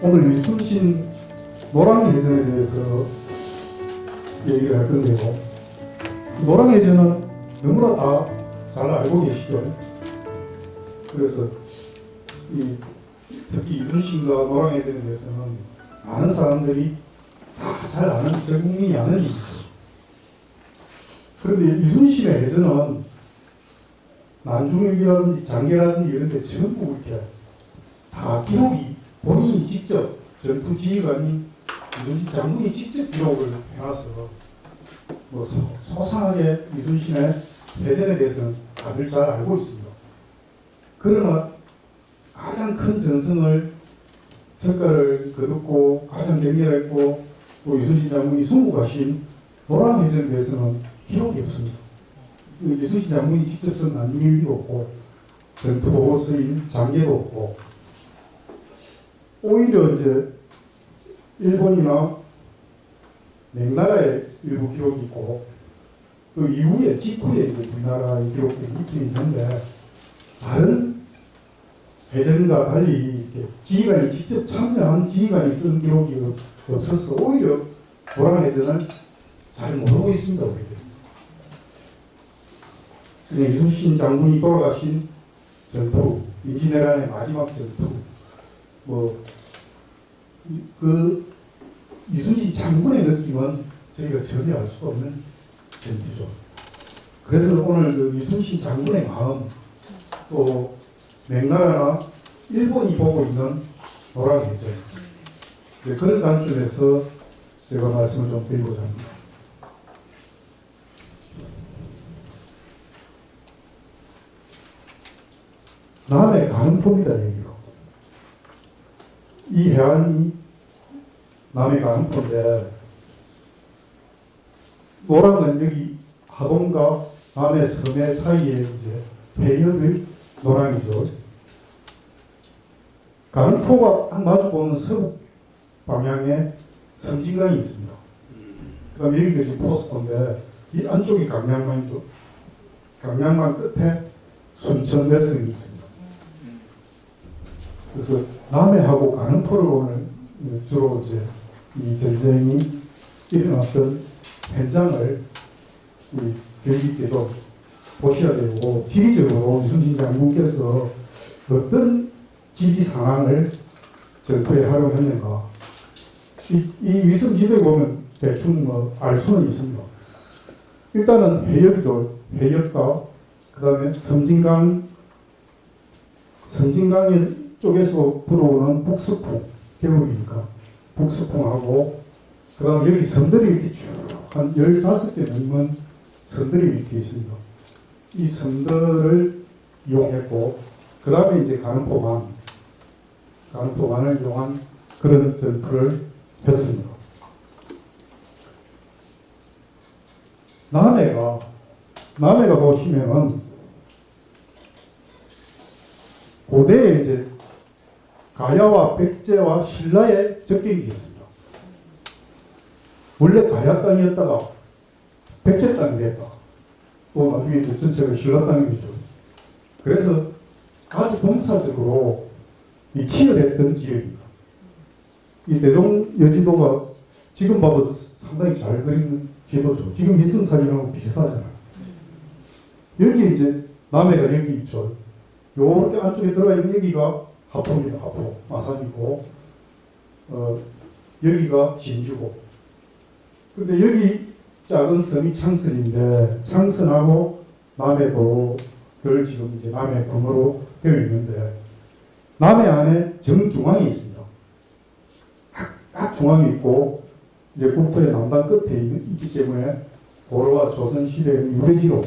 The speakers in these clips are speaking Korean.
오늘 이순신 노랑해전에 대해서 얘기를 할 건데요. 노랑해전은 너무나 다 잘 알고 계시죠. 그래서 특히 이순신과 노랑해전에 대해서는 많은 사람들이 다 잘 아는, 전 국민이 아는 일이죠. 그런데 이순신의 해전은 난중일기라든지 장계라든지 이런 데 전부 이렇게 다 기록이 본인이 직접 전투 지휘관인 이순신 장군이 직접 기록을 해놔서 뭐 소상하게 이순신의 해전에 대해서는 다들 잘 알고 있습니다. 그러나 가장 큰 전승을 성과를 거뒀고 가장 격렬했고 또 이순신 장군이 순국하신 노랑해전에 대해서는 기록이 없습니다. 이순신 장군이 직접 쓴 난중일기도 없고 전투 보고서인 장계도 없고 오히려 이제 일본이나 명나라의 일부 기록이 있고 그 이후에 직후에 이제 우리나라의 기록들이 있긴 있는데 다른 해전과 달리 이렇게 지휘관이 직접 참여한 지휘관이 쓴 기록이 없어서 오히려 노랑해전을 잘 모르고 있습니다. 우리들. 이순신 장군이 돌아가신 전투, 임진왜란의 마지막 전투, 그 이순신 장군의 느낌은 저희가 전혀 알 수가 없는 전투죠. 그래서 오늘 그 이순신 장군의 마음, 또 명나라나 일본이 보고 있는 노랑해전, 그런 관점에서 제가 말씀을 좀 드리고자 합니다. 남해 강포입니다. 여기가. 이 해안이 남해 강포인데 노랑은 여기 하동과 남해 섬해 사이에 이제 해협의 노랑이죠. 강포가 딱 마주보는 서북 방향에 섬진강이 있습니다. 그 다음에 여기가 지금 포스코인데 이 안쪽이 강양만이죠. 강양만 끝에 순천 외성이 있습니다. 그래서 남해하고 강포를 오늘 주로 이제 이 전쟁이 일어났던 현장을 우리 교육께서 보셔야 되고 지리적으로 이순신 장군께서 어떤 지리 상황을 전투에 활용했는가 이 위성지도에 보면 대충 알 수는 있습니다. 일단은 해협죠. 해협과 그 다음에 섬진강 쪽에서 불어오는 북서풍, 겨울이니까 북서풍하고 그 다음에 여기 섬들이 이렇게 쭉 한 15개 넘는 섬들이 이렇게 있습니다. 이 섬들을 이용했고 그 다음에 이제 강포만을 이용한 그런 전투를 했습니다. 남해가 보시면은 고대에 이제 가야와 백제와 신라의 접경이 있습니다. 원래 가야 땅이었다가 백제 땅이 됐다. 또 나중에 이제 전체가 신라 땅이 되죠. 그래서 아주 공사적으로 치열했던 지역입니다. 이 대종 여지도가 지금 봐도 상당히 잘 그리는 지도죠. 지금 미승사진하고 비슷하잖아요. 여기 이제 남해가 여기 있죠. 요렇게 안쪽에 들어가 있는 여기가 하포입니다. 하포, 마산이고, 여기가 진주고. 근데 여기 작은 섬이 창선인데, 창선하고 남해도를 지금 이제 남해 금으로 되어 있는데, 남해 안에 정중앙이 있습니다. 딱 중앙에 있고, 이제 국토의 남단 끝에 있기 때문에, 고려와 조선시대의 유배지로,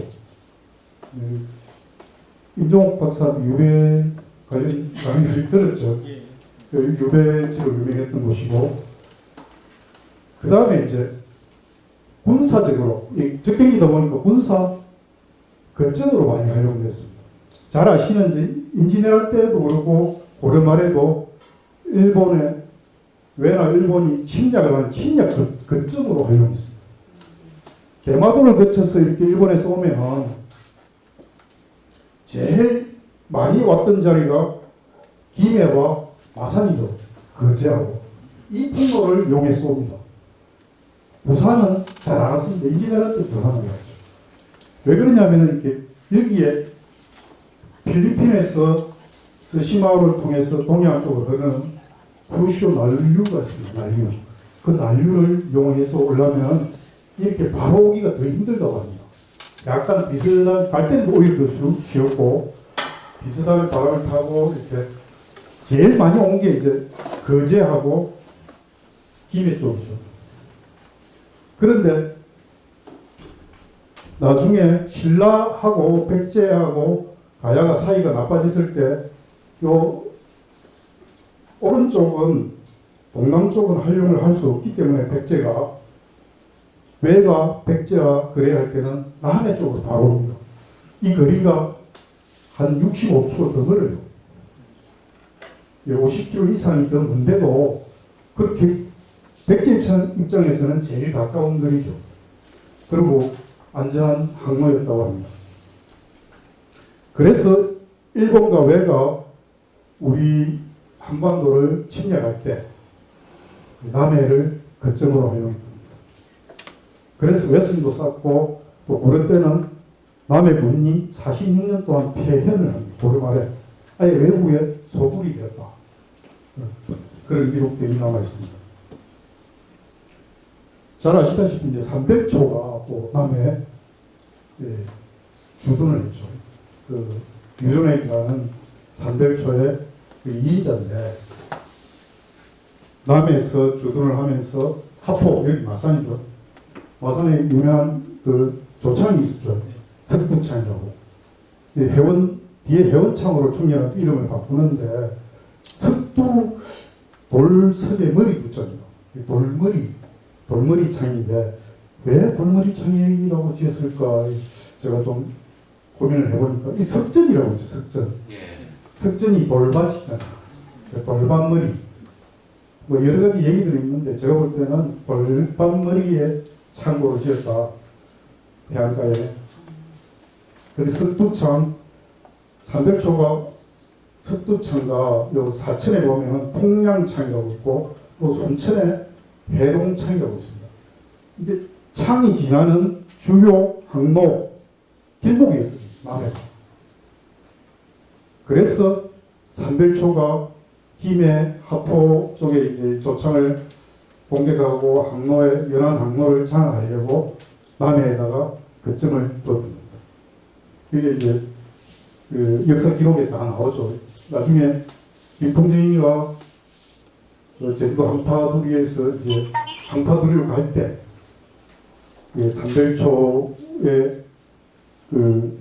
임종옥 박사도 유배 관련 강의를 들었죠. 유배지로 유명했던 곳이고, 그 다음에 이제 군사적으로, 적경이다 보니까 군사 거점으로 많이 활용됐습니다. 잘 아시는 임진왜란 때도 그렇고, 고려 말에도 일본의 왜나 일본이 침략을 하는 침략 거점으로 활용했습니다. 대마도를 거쳐서 이렇게 일본에서 오면 제일 많이 왔던 자리가 김해와 마산이죠. 거제하고 이 통로를 이용해서 옵니다. 부산은 잘 알았습니다. 인지대한테 부산을 갔죠. 왜 그러냐면은 이렇게 여기에 필리핀에서 스시마우를 통해서 동해안 쪽으로 흐르는 쿠시오 난류가 있습니다. 난류. 그 난류를 이용해서 오려면 이렇게 바로 오기가 더 힘들다고 합니다. 약간 비슷한, 갈 때는 오히려 더 쉬웠고, 비슷하게 바람을 타고, 이렇게, 제일 많이 온 게 이제, 거제하고, 김해 쪽이죠. 그런데, 나중에 신라하고 백제하고 가야가 사이가 나빠졌을 때, 요, 오른쪽은, 동남쪽은 활용을 할 수 없기 때문에 백제가 왜가 백제와 거래할 때는 남해 쪽으로 바로 옵니다. 이 거리가 한 65km 더 멀어요. 50km 이상이 더 먼데도 그렇게 백제 입장에서는 제일 가까운 거리죠. 그리고 안전한 항로였다고 합니다. 그래서 일본과 외가 우리 한반도를 침략할 때 남해를 거점으로 활용했다. 그래서 외선도 쌓고 또 그럴 때는 남해군이 46년 동안 폐현을 합니다. 도로 말에 아예 외국에 소굴이 되었다. 그런 기록들이 남아 있습니다. 잘 아시다시피 이제 300초가 또 남해 주둔을 했죠. 그 유존액이라는 300초의 그 2인자인데 남해에서 주둔을 하면서 하포 여기 마산이죠. 마산에 유명한 그 조창이 있었죠. 석두창이라고. 해원, 뒤에 해원창으로 충렬한 이름을 바꾸는데, 석두 돌석에 머리 붙잡니다. 돌머리 창인데, 왜 돌머리 창이라고 지었을까? 제가 좀 고민을 해보니까, 이 석전이라고 하죠, 석전. 석전이 돌밭이잖아요. 돌밭머리. 뭐 여러 가지 얘기들이 있는데, 제가 볼 때는 돌밭머리에 창고로 지었다. 해안가에. 그래서 석두창, 300초가 석두창과 요 사천에 보면 통량창이라고 있고, 또 순천에 해롱창이라고 있습니다. 이게 창이 지나는 주요 항로, 길목이거든요. 남해가. 그래서 300초가 김해, 하포 쪽에 이제 조창을 공격하고 항로에 연안 항로를 장악하려고 남해에다가 거점을 뒀습니다. 이게 이제 그 역사 기록에 다 나오죠. 나중에 김풍진이가 제주도 항파두리에서 이제 항파두리로 갈 때 300초의 그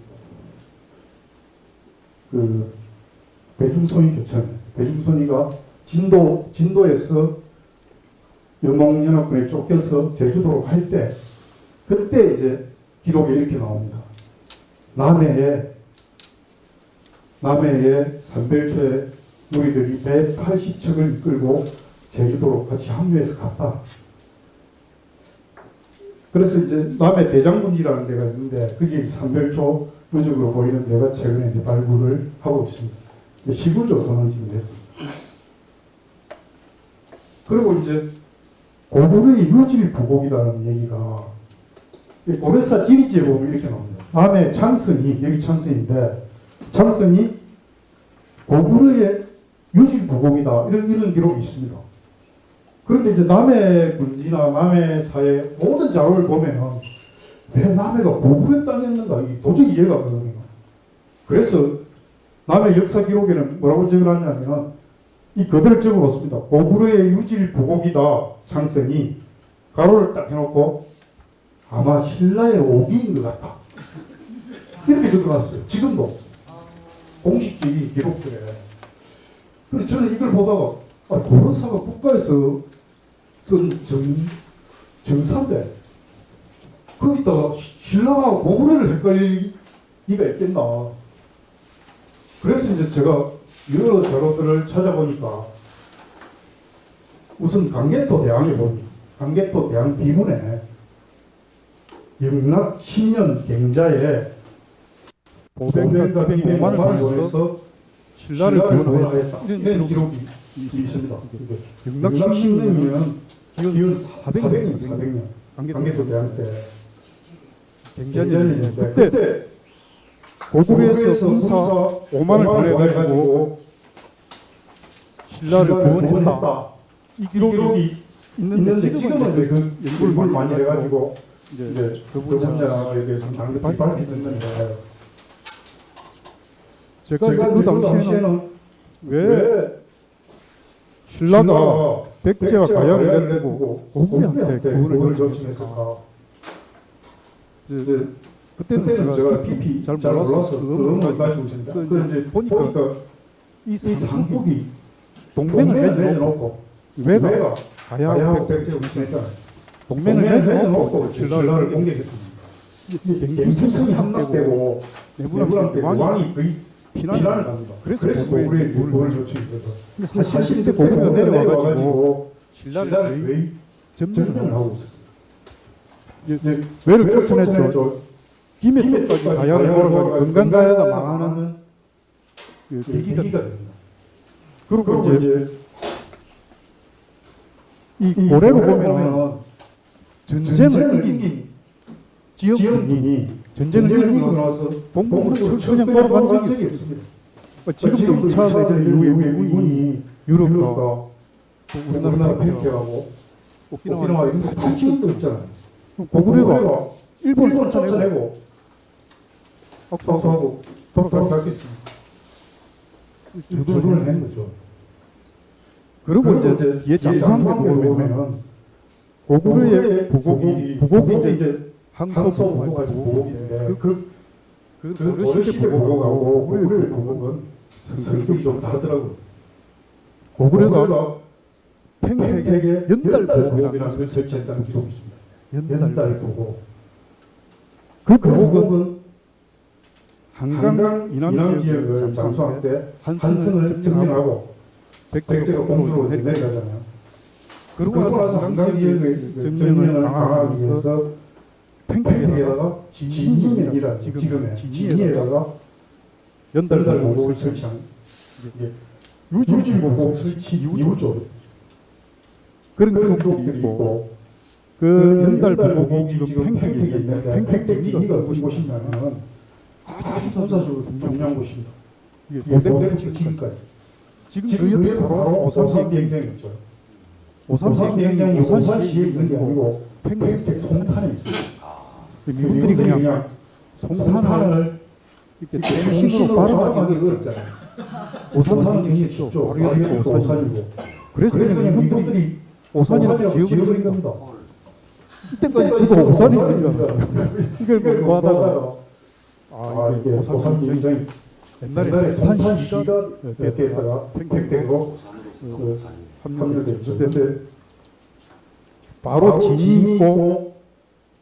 배중선이 교차합니다. 배중선이가 진도에서 영농연합군에 쫓겨서 제주도로 갈 때, 그때 이제 기록에 이렇게 나옵니다. 남해에 300초의 무리들이 180척을 이끌고 제주도로 같이 합류해서 갔다. 그래서 이제 남해 대장군이라는 데가 있는데, 그게 300초 유적으로 보이는 데가 최근에 이제 발굴을 하고 있습니다. 시구조선을 지금 했습니다. 그리고 이제 고구려의 유질 부곡이라는 얘기가 고려사 지리지에 보면 이렇게 나옵니다. 남해 창선이, 여기 창선인데, 창선이 고구려의 유질 부곡이다. 이런 기록이 있습니다. 그런데 이제 남해 군지나 남해 사회 모든 자료를 보면 왜 남해가 고구려 땅이었는가 도저히 이해가 안 가거든요. 그래서 남해 역사 기록에는 뭐라고 적어놨냐면 이 그대로 적어놓습니다. 고구려의 유질 부곡이다. 창선이 가로를 딱 해놓고 아마 신라의 오기인 것 같다. 이렇게 적어놨어요. 지금도 공식적인 기록들에. 그래서 저는 이걸 보다가 고려사가 국가에서 쓴 정사인데 거기다가 신라와 고구려를 헷갈릴 리가 있겠나. 그래서 이제 제가 여러 자료들을 찾아보니까 우선 강개토 대왕에 보니 강개토 대왕 비문에 영락 10년 경자에 보병과 500만을 보내서 신라를 구원하였다. 이런 기록이 있습니다. 영락신릉이면 기원 400년, 400년 강개토 대학 때 갱전이었는데 그때 그때 고구려에서 군사 5만을 보내가지고 신라를 구원했다. 이 기록이 있는데 지금은 이제 그 연구를 많이 해가지고 이제 그 분야에 대해서 강력히 밝혀졌는데 제가 그 당시에는 왜 신라가 백제와 가야를 내두고 고구려한테 구원을 요청했을까? 이제 그때는 제가 깊이 잘 몰라서 그 의문을 가지고 있습니다. 그 이제 보니까 이 삼국이 동맹을 맺어놓고 왜가 가야하고 백제를 친했잖아요. 동맹을 맺어놓고 신라를 공격했습니다. 갱수성이 함락되고 내부한테 왕이 거의 피난을 갑니다. 그래서 고구려에 구원을 요청해서 사실 그때 고구려가 내려와가지고 신라를 거의 점령을 하고 있었어요. 왜를 쫓아냈죠? 김해 쪽까지 가야를 몰아가지고 건강가야가 망하는 그 계기가 됩니다. 그리고 이제 이 고래로 보면은 전쟁을 이긴 지역민이 전쟁을 이기고 나서 동북으로 그냥 돌아간 적이 없습니다. 지금도 2차 대전 이후에 미군이 유럽과 우리나라 팽개하고 오키나와 이런 다 지역도 있잖아요. 고구려가 일본을 쫓아내고 악수하고 돌아가겠습니다. 주둔을 한 거죠. 그리고 이제 뒤에 장수한테 보면은 고구려의 부곡이 이제 항소 부곡할 부곡인데 그 고려시대 부곡하고 고구려의 부곡은 성격이 좀 다르더라고요. 고구려가 팽택에 연달 부곡이라는 걸 설치했다는 기록이 있습니다. 연달 부곡. 그 부곡은 한강 이남 지역을 장수할 때 한승을 점령하고 백제가 공주로 내려가잖아요. 그러고 나서 한강 지역의 점령을 강화하기 위해서 팽택에다가 진인이라 지금의 진이에다가 연달 보복을 설치한 유지 보복 설치 이후죠. 그런 기록들이 있고 그 연달 보복이 지금 팽택에 있는데 팽택 진이가 어디 곳이냐면 아주 군사적으로 중요한 곳입니다. 고대부터 지금까지. 지금 그 옆에 바로 오산 비행장이 있죠. 오산 비행장이 오산시에 있는 게 아니고 팽택 송탄에 있어요. 미군들이 그냥 송탄을 이렇게 정신으로 바라보기 어렵잖아요. 오산은 굉장히 쉽죠. 바로 옆에 오산이고. 그래서 그냥 미군들이 오산이라고 지어버린 겁니다. 이때까지 저도 오산이라는 줄 알았어요. 이걸 뭐 하다가 이게 오산 비행장이 옛날에 송탄시가 됐다가 팽택되고 합류됐죠. 그런데 바로 진이 있고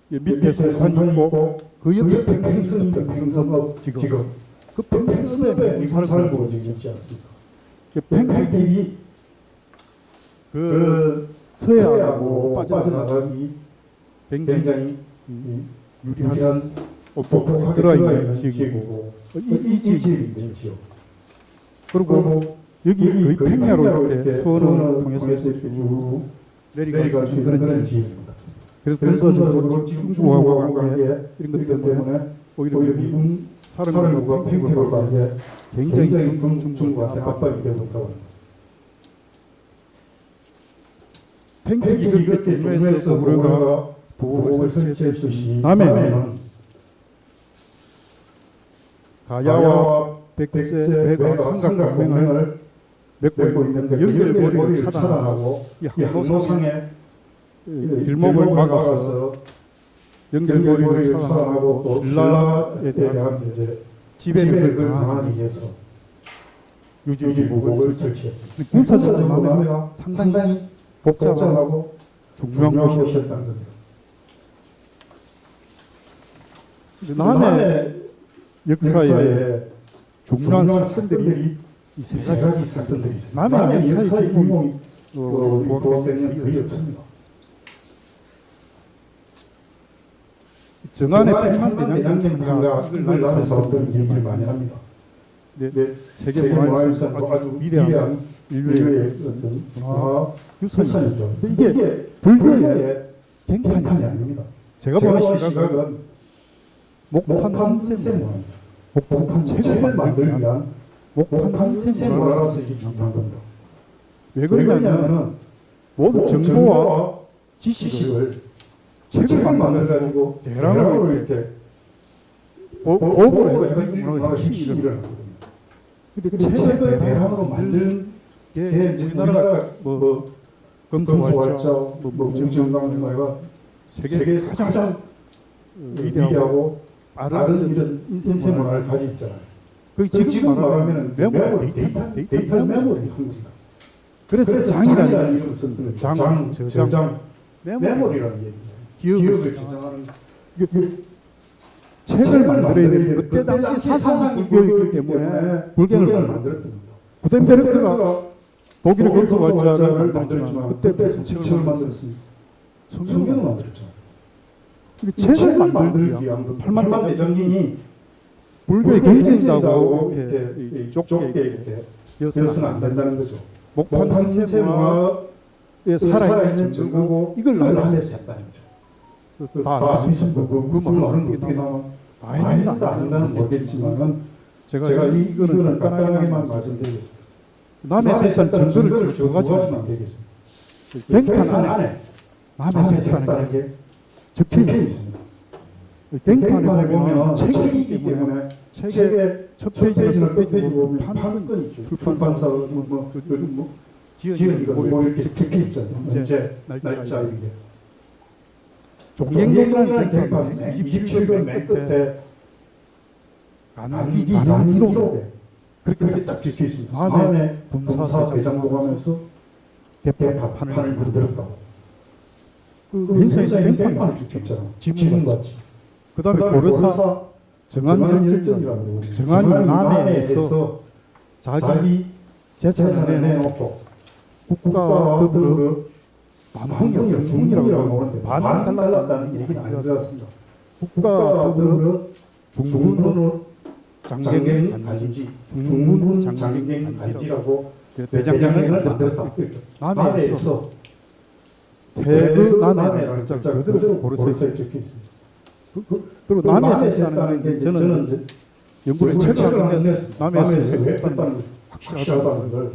밑에 송탄이 있고 그 옆에 팽성입니다. 팽성읍 지금 그 팽성읍에 미군사를 보여주고 있지 않습니까? 팽택이 그 서해하고 빠져나가기 굉장히 유리한 폭포가 들어있는 지역이고 이 지역이 지역. 그리고 여기 거의 평야로 이렇게 수원을 통해서 쭉 내려갈 수 있는 그런 지역입니다. 그래서 군사적으로 중국하고 관계 이런 것 때문에 오히려 미군 사령부가 팽택을 관계 굉장히 중국한테 압박이 되고 있다고 합니다. 팽택이 그때 중국에서 우리가 보복을 설치했듯이 남해는 가야와 백제, 배가 삼각동맹을 맺고 있는데 연결고리를 차단하고 이 항로상에 길목을 막아서 연결고리를 차단하고 또 신라에 대한 이제 지배력을 강화하기 위해서 유지보복을 설치했습니다. 군사적으로 남해가 상당히 복잡하고 중요한 곳이었다는 겁니다. 남해 역사에 중요한 사건들이 이 세 가지 사건들이 있습니다. 남해 역사의 주인공이 부각되는 거의 없습니다. 정안의 백만대장경인가 이걸 남해 사람들은 얘기를 많이 합니다. 세계 문화유산으로 아주 위대한 인류의 어떤 문화 유산이죠. 유산이죠. 근데 이게 불교의 갱판이 아닙니다. 제가 보는 시각은 목판 세문화입니다. 목판 책을 만들기 위한 목판 세문화라서 이게 중요한 겁니다. 왜 그러냐면 모든 정보와 지식을 책을 만들어가지고 대량으로 이렇게 보고를 해가지고 힘이 일어나거든요. 근데 책을 대량으로 만드는 게 우리나라가 뭐 검수활자, 뭐 무증강정가가 세계에서 가장 위대하고 빠른 이런 인쇄 문화를 가지고 있잖아요. 그 지금 말하면 메모리, 데이터 메모리 한국이다. 그래서 장이라는 이름을 썼는데 저장 메모리라는 얘기예요. 기억을 저장하는 책을 만들어야 되는데 그때 당시 사상이 불교이기 때문에 불교를 만들었던 겁니다. 구텐베르크가 독일의 검수활자를 만들었지만 그때 책을 만들었습니다. 성경을 만들었죠. 책을 만들기 위한 팔만 대장님이 불교의 경쟁이라고 이렇게 좁게 이렇게 되어서는 안 된다는 거죠. 목판 세문화에 살아있는 증거고 이걸 남에서 했다는 거죠. 다 아십니까? 그 말은 어떻게 나와? 아니다 아닌가는 모르겠지만은 제가 이거는 간단하게만 말씀드리겠습니다. 남에서 했다는 증거를 저 가지고는 되겠습니다. 갱판 안에 남에서 했다는 게 적혀 있습니다. 갱판에 보면 책이 있기 때문에 책의 첫 페이지나 끝 페이지 보면 판권 있죠. 출판사 지연이가 뭐 이렇게 적혀 있잖아요. 언제 날짜 이런 게. 종횡동이라는 갱판에 27번 맨 끝에 간기 난 1호에 그렇게 딱 적혀 있습니다. 다음에 본사 대장도 가면서 개판을 만들었다고. 회사에 갱판을 적혀 있잖아. 지문같이. 그 다음에 고려사 정한열전이라고 정한남에서 자기 재산을 내놓고 국가와 더불어 반환경 중문이라고 나오는데 반은 달랐다는 얘기는 아니었습니다. 국가와 더불어 중문으로 장경 간지 중문 장경 간지라고 대장경을 만들었다. 남해에서 대그 남해라는 글자가 그대로 고려사에 적혀 있습니다. 그리고 남에서 했다는 게 저는 연구를 책을 하는데 남에서 왜 했다는 확실하다는 걸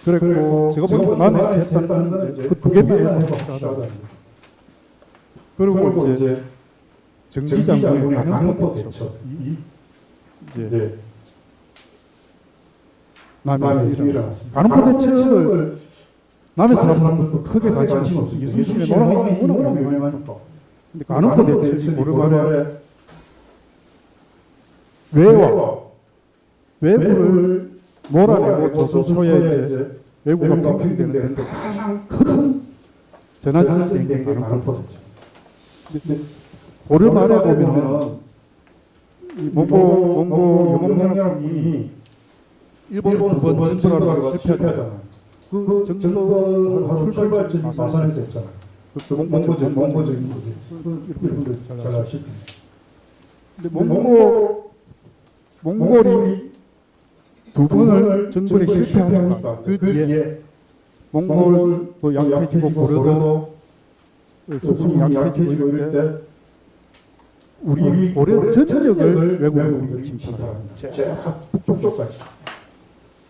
그랬고 제가 보니까 남에서 했다는 건 그 두 개만 확실하다는 거죠. 그리고 이제 정지장군의 강포 대첩 이제 남에서 일어났습니다. 강포 대첩을 남의 사람들도 크게 관심 없어요. 이순신의 노랑이 워낙 유명하니까. 근데 간혹도 대체이 고려발에 외부를 몰아내고 조선소에 이제 외부가 평등되는데 가장 큰 전환점이 된 게 간혹도죠. 고려발에 보면은 몽고 영웅영이 일본 두번 전투하다가 실패하잖아요. 그 정도하고 출발점이 마산에서 했잖아요. 그 몽고적인 거지. 여러분들 잘 아시죠? 근데 몽골이 두 번을 정벌에 실패하니까 그 뒤에 몽골도 약해지고 고려도 소순이 약해지고 이럴 때 우리 고려 전역을 외국인들이 침탈합니다. 제가 북쪽까지.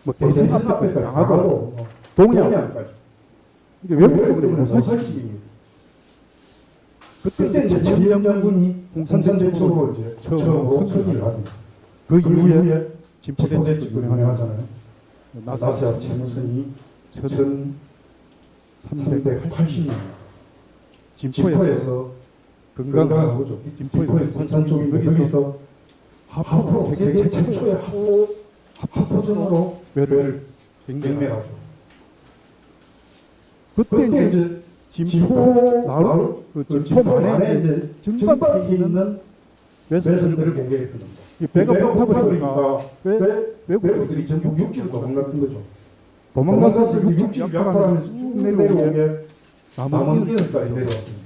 뭐 대신 앞에까지 강화도 동해안까지. 이게 외국인들이 모사식입니다. 그때 이제 천령 장군이 공산대첩으로 이제 처음으로 승리를 합니다. 그 이후에 진포대첩이 유명하잖아요. 나세아 최무선이 1380년 진포에서 건강하고죠. 진포의 군산 쪽인데 거기서 하포 세계 최초의 하포전으로 외를 경매하죠. 그때 이제 진포 나루 그 진포만에 이제 정박해 있는 외선들을 공격했던 겁니다. 배가 고파버리니까 외국들이 전국 육지로 도망갔던 거죠. 도망가서 육지 약탈하면서 쭉 내려오게 남원인까지 내려왔습니다.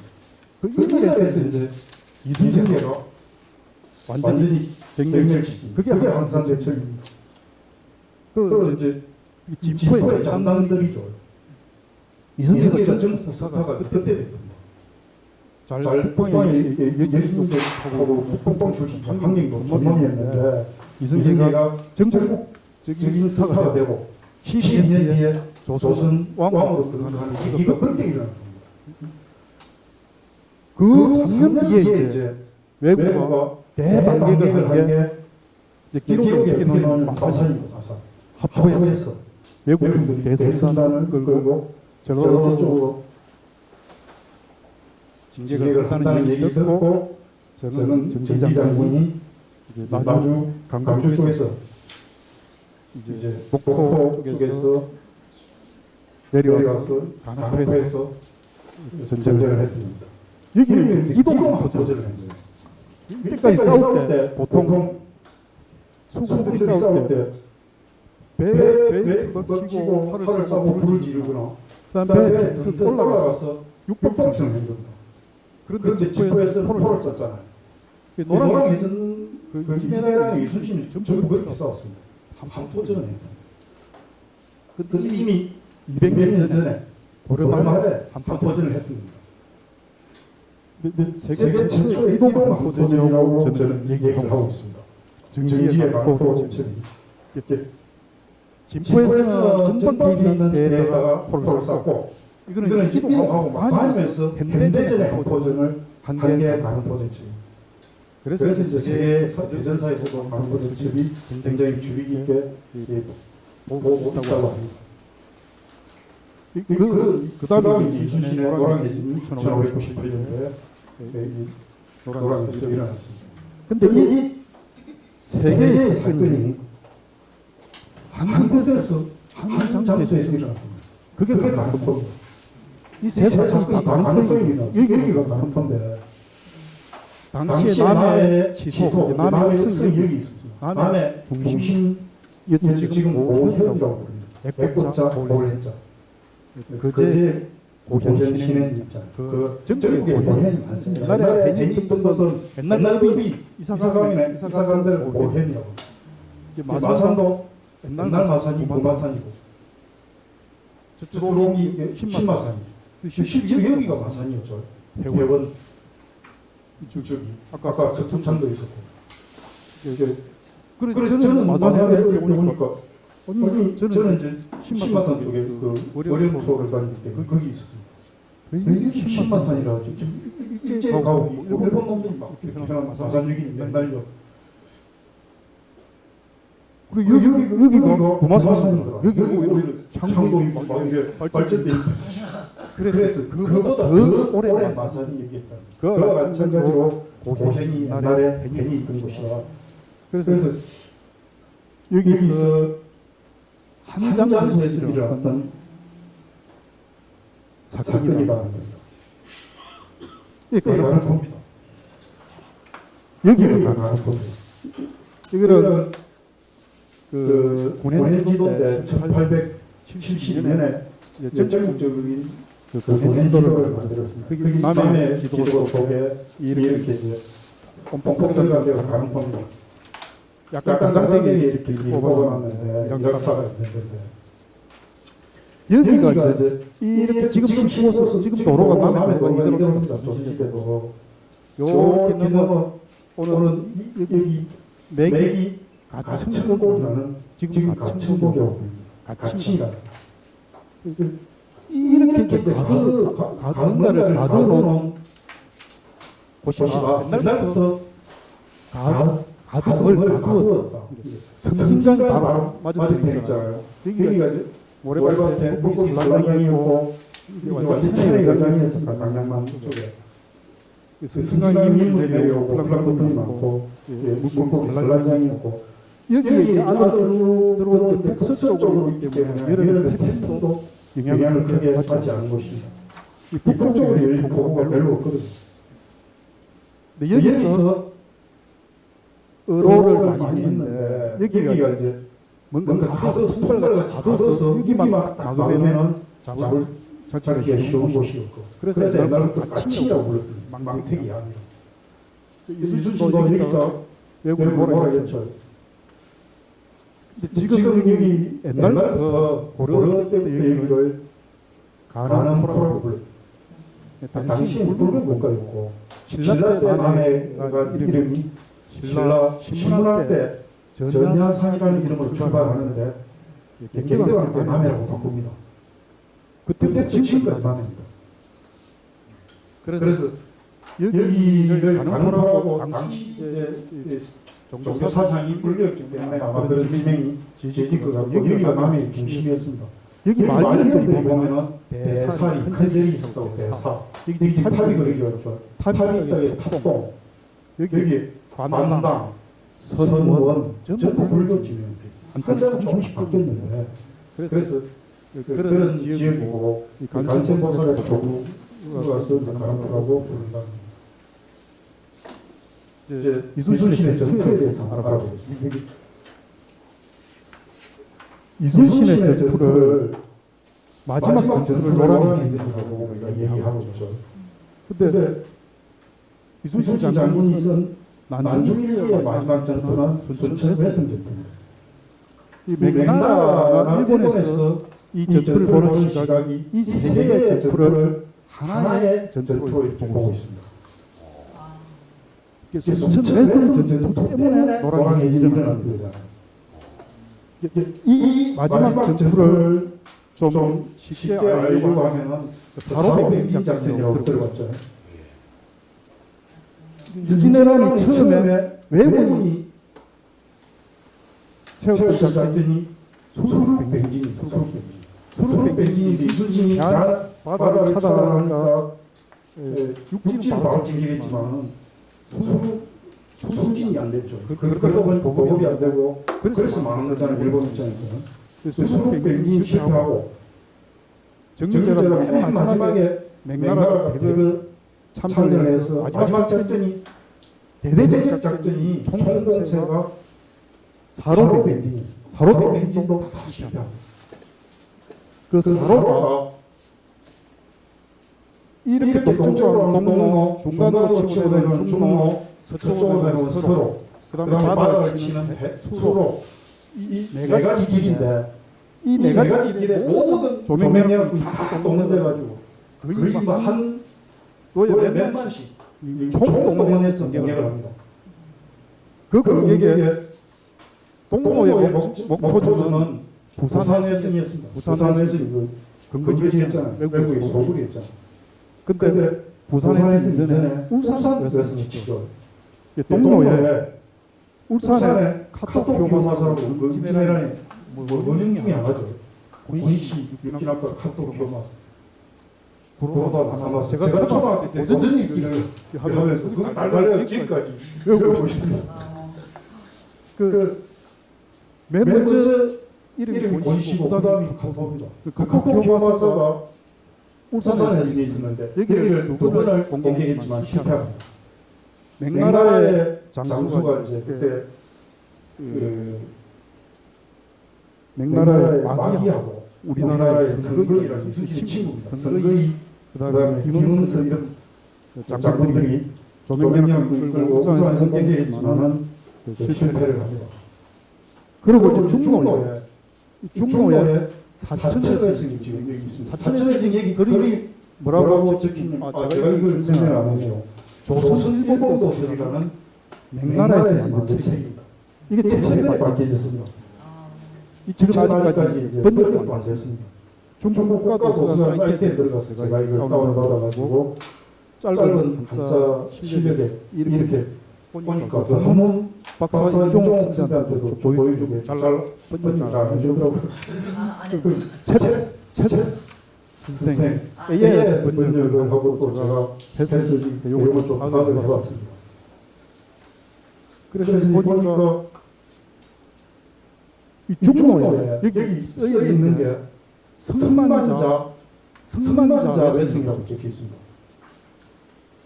그 인도에서 이제 이승계가 완전히 경멸시킨 그게 항산대첩입니다. 그 이제 진포의 장남들이죠. 이승기가 이승기가 전국 전국사가 그때 된 겁니다. 잘 국방에 예술하고 예술하고 국방 출신 한경도 전범이었는데 이승기가 이승기가 전국적인 전국적인 스타가 스타가 되고 12년 12년 뒤에 뒤에 조선 조선 왕으로 왕으로 등극하는 시기가 그때 일어난 겁니다. 그 3년 뒤에 이제 외국과 외국어가 대반격을 한 게 이제 기록에 기록에 어떻게 남는 나오는 마산 마산입니다. 마산. 합포에서 합포에서 외국인들이 외국인들이 대선단을 대선단을 끌고 끌고 전라도 저쪽으로 쪽으로 진격을 진격을 한다는 한다는 얘기 얘기 듣고 듣고 저는 저는 전지 전지 장군이 장군이 이제 나주 나주 강주 강주 쪽에서 쪽에서 이제 이제 목포 목포 쪽에서 쪽에서 내려와서 내려와서 간호에서 강포에서 전쟁을 전쟁을 했 했습니다. 여기는 이제 이동 이동 포전 포전을 한 거예요. 이때까지 싸울 때 보통 수군들이 수군들이 싸울 때 때 배에 배에 부닥치고 부닥치고 활을 쏘고 불을 지르거나 그다음에 배에 배에 등서 올라가서 올라가서 육박성 육박성 한 겁니다. 그런데 그런데 집포에서 집포에서 포를 포를 쐈 썼잖아요. 노랑 노랑 해전 그 그 이진해랑 이진해랑 이순신이 전부 그렇게 싸웠습니다. 한포전을 했어요. 근데 이미 200년 전에 보름말에 한포전을 했던 겁니다. 세계 최초의 이동 한포전이라고 저는 얘기를 하고 있습니다. 정지의 한포 제철이 진포에서는 전방에 있는 데에다가 데에다가 포를 포를 쐈고 쐈고 이거는 이거는 이동하고 막 다니면서 현대전의 한포전 한포전을 한개 한포전처럼 그래서 이제 세계 대전사에서도 한포전첩이 굉장히 주의 깊게 보고 있다고 합니다. 그 다음에 이제 이순신의 노랑해진이 1598년도에 노랑해진이 일어났습니다. 근데 이 세계의 사건이 한 곳에서 한 장소에서 일어났습니다. 그게 가는포입니다. 이세 세 사건이 사건이 다 다 가는포입니다. 가는포입니다. 여기가 가는포인데 당시에 당시에 남해 남해 지소, 남해 남해 읍성 읍성 여기 여기 있었습니다. 남해 남해 중심 지금 오현이라고 부릅니다. 백골자 오현자 그제 고현신의 입장 그 전국에 오현이 많습니다. 옛날에 괜히 있던 것은 옛날 읍이 이사감이나 이사감들 오현이라고 마산도 옛날 마산이 구마산이고 저쪽이 신마산이고 실제 여기가 마산이었죠. 회원 이쪽이 아까 서촌창도 있었고 그래서 저는 마산에 보니까 아니 저는 이제 신마산 쪽에 그 어려운 프로를 다닐 때 거기 있었습니다. 여기 신마산이라 지금 일제 가고 일본 놈들이 막 이렇게 마산 여기 맨날요. 그리고 여기가 구마산이더라. 여기 오히려 창동이 막 이게 발전돼 있고 그래서 그보다 더 오래 마산이 얘기했다. 그와 마찬가지로 고현이 옛날에 벤이 있던 곳이라 그래서 여기서 한 장소에서 일어났던 사건이라는 겁니다. 이게 가는포입니다. 여기가 가는포입니다. 이거는 그 고현지도 때 1872년에 전국적인 그 고현지도를 만들었습니다. 거기 남해 지도 속에 이렇게 이제 뽕뽕 들어가게 가는포입니다. 약간 장작에 이렇게 뽑아놨는데 역사가 있는데 여기가 이제 이렇게 지금 신고서 지금 도로가 남해 도로가 이대로입니다. 조선시대도 요렇게 넘어 오는 여기 맥이 가천곡이라는 지금 가천곡이라고 가치가 이렇게 가든가를 가둬놓은 곳이가 옛날부터 가득을 가두었다. 성진강이 바로 맞은편에 맞은편 있잖아요. 있잖아요. 여기가 이제 모래밭에 물고기 산란장이었고 완전 천혜연장에서 강양만 쪽에 성진강이 민물이 내려오고 플랑크톤이 많고 물고기 산란장이었고 여기에 이제 안으로 들어오는데 북서쪽으로 있기 때문에 여름 태풍도 영향을 크게 받지 않은 곳입니다. 이 북쪽으로 열린 폭우가 별로 없거든요. 근데 여기서 의로를 많이 했는데 여기가 이제 뭔가 가둬서 손발같이 가둬서 여기만 막으면은 잡기가 쉬운 곳이었고 그래서 옛날부터 까치라고 불렀던 망태기 아니라 이순신도 여기가 외국을 몰아겠죠. 근데 지금 여기 옛날부터 고려 때부터 여기를 가는 포라고 불러요. 당시 붉은 국가였고 신라 때 남해가 이름이 신라 신문할 때 전야산이라는 이름으로 출발하는데 경대왕 때 남해라고 바꿉니다. 그때부터 지금까지 남해입니다. 그래서 여기를 가는 포라고 당시 이제 종교 사상이 불교였기 때문에 아마 그런 지명이 지어진 것 같고 여기가 남해의 중심이었습니다. 여기 말년들이 보면은 대살이 큰 절이 있었다고 대사. 여기 지금 탑이 그려져. 탑이 있다. 탑동. 여기 관당, 선원 전부 불교 지명이 있습니다. 한자는 조금씩 바뀌었는데 그래서 그런 지역이고 간센보살의 조구가 쓰는 가람프라고 부른다. 이제 이순신의 전투에 대해서 알아보겠습니다. 이순신의 전투를 마지막 전투를 노랑의 전투라고 우리가 얘기하고 있죠. 근데 이순신 장군이 쓴 난중일기의 마지막 전투는 순천 외성 전투입니다. 이 명나라가 일본에서 이 전투를 보는 시각이 이 세 개의 전투를 하나의 전투로 이렇게 보고 있습니다. 순천 외성 전투 때문에 노랑의 전투를 일어나는 거잖아요. 이 마지막 전투를 좀 쉽게 알려고 하면은 바로 백진 작전이라고 들어봤죠. 유진회란이 처음에 왜군이 세웠던 작전이 수륙백진입니다. 수륙백진인데 이순신이 바다를 차단하니까 육지는 바로 진격했지만 수진이 안 됐죠. 그러다 보니까 보급이 안 되고 그래서 망한 거잖아요. 일본 입장에서는. 수륙백진 실패하고 정제가 맨 마지막에 명나라가 대거 참전을 해서 마지막 작전이 대대적 작전이 총공세가 사로백진이었습니다. 사로백진도 다 실패하고 그 사로가 이렇게 동쪽으로 동로 중간으로 치고 내려오는 중로 서쪽으로 내려오는 서로 그 다음에 바다를 치는 수로 이 네 가지 길인데 이 네 가지 길에 모든 조명력을 다 동원돼가지고 거의 한 몇만씩 총동원해서 공격을 합니다. 그 공격에 동로의 목표주는 부산 회선이었습니다. 부산 회선이 근거지였잖아요. 외국의 소굴이었잖아요. 근데 부산 회선 이전에 울산 회선이 치죠. 동로에 울산에 카톡 교마사라고 임진왜란에 원형 중에 하나죠. 원시 육진학과 카톡 교마사. 그러다 남아서 제가 초등학교 때 오전 읽기를 하면서 그걸 달달해요. 지금까지 외우고 있습니다. 맨 먼저 이름이 권씨고 그 다음이 카톡입니다. 카톡 교마사가 울산에 있었는데 여기를 두 번을 공격했지만 실패합니다. 명나라의 장수가 이제 그때 명나라의 마귀하고 우리나라의 선거이라는 이순신 친구입니다. 선거이 그다음에 김응선 이런 장군들이 조명령을 끌고 울산에서 공격했지만은 실패를 합니다. 그리고 중로에 사천회승이 지금 여기 있습니다. 사천회승 여기 글이 뭐라고 적힌 제가 이걸 설명을 안 하네요. 조선일보도설이라는 명나라에서 만든 책입니다. 이게 최근에 밝혀졌습니다. 지금 아직까지 번역도 안 됐습니다. 중국 국가도서관 사이트에 들어가서 제가 이걸 다운받아가지고 짧은 한자 실력에 이렇게 보니까 그 한문 박사 이종호 선생님한테도 보여주고 잘 번역 잘 해주더라고요. 최 선생 AI 번역을 하고 또 제가 해석이 이걸 좀 파악을 해봤습니다. 그래서 보니까 이 중로에 여기 써 있는 게 성만자 외성이라고 적혀 있습니다.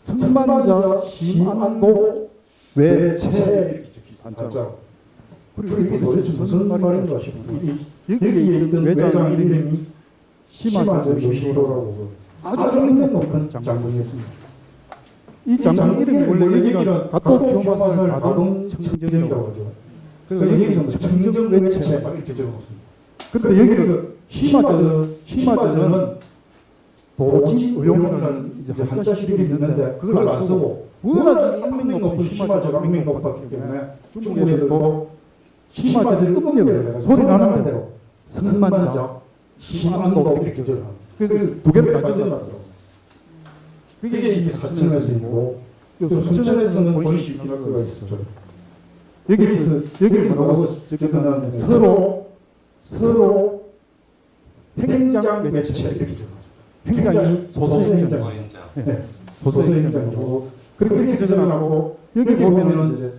성만자 심안도 외체 이렇게 적혀 있습니다. 그리고 이게 도대체 무슨 말인가 싶어요. 여기에 있던 외장 이름이 심한저 요시로라고 아주 인면 높은 장군이었습니다. 이 장군 이름이 원래 여기는 가토 교마사를 가동 청정이라고 하죠. 그리고 여기는 청정외체 막 이렇게 적어놓습니다. 근데 여기는 심화전은 도진의용이라는 이제 한자 시립이 있는데 그걸 안 쓰고 워낙 악명 높은 심화전 악명 높았기 때문에 중국 애들도 심화전을 음력을 해서 소리 나는 대로 승만자, 심안도 이렇게 적어놔요. 두 개를 다 적어놨더라고요. 그게 이게 사천에서이고 또 순천에서는 본시 기록가 있었죠. 여기는 뭐라고 적어놨냐면 서로 행장 매체 이렇게 적어놨어요. 행장이 소소행장. 네, 소소행장이고 그리고 이렇게 적어놨고 여기 보면은 이제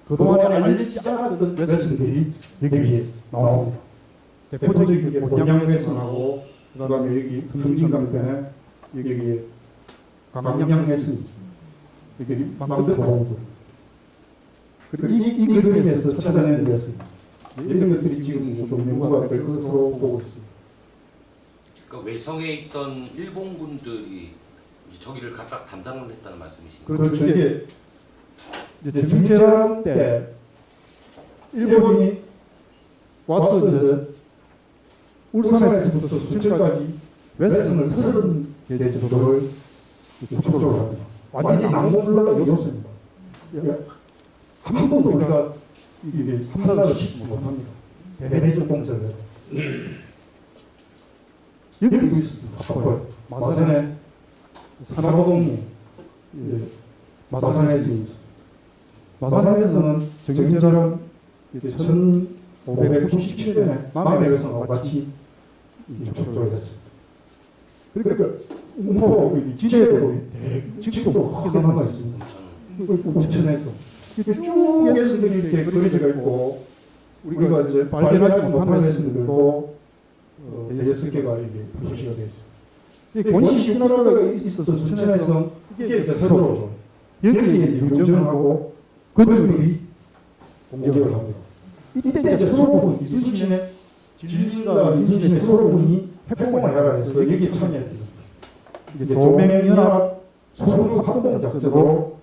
그동안에 알려지지 않았던 레슨들이 여기에 나옵니다. 대표적인 게 본향레슨하고 그 다음에 여기 성진강변에 여기 강양레슨이 있습니다. 여기 망대보험도 그리고 이 그림에서 찾아낸 레슨 이런 것들이 지금 좀 연구가 될 것으로 보고 있습니다. 그러니까 외성에 있던 일본군들이 저기를 각각 담당을 했다는 말씀이신가요? 그렇죠. 이제 정제란 때 일본이 와서 이제 울산에서부터 순천까지 레슨을 30개 정도를 축적을 합니다. 완전히 낭만불라가 요소입니다. 한 번도 우리가 이게 판단을 시키지 못합니다. 대대적 공세를 해요. 여기도 있습니다. 마산에 산호동이 마산에서 있었습니다. 마산에서는 정제란 1597년에 남해에서 같이 축적을 했습니다. 그러니까 음포 지대도 지금도 크게 남아 있습니다. 웅천에서 쭉 예술들이 이렇게 그려져 있고 우리가 이제 발견하지 못한 예술들도 6개가 이게 표시가 되어 있습니다. 원시 문화가 있었던 순천에서 이게 이제 새로죠. 여기에 이제 윤정하고 그들이 공격을 합니다. 이때 이제 수로군 이순신의 진린과 이순신의 수로군이 핵공을 해라 해서 여기에 참여했습니다. 이게 조명연합 수로 합동작전으로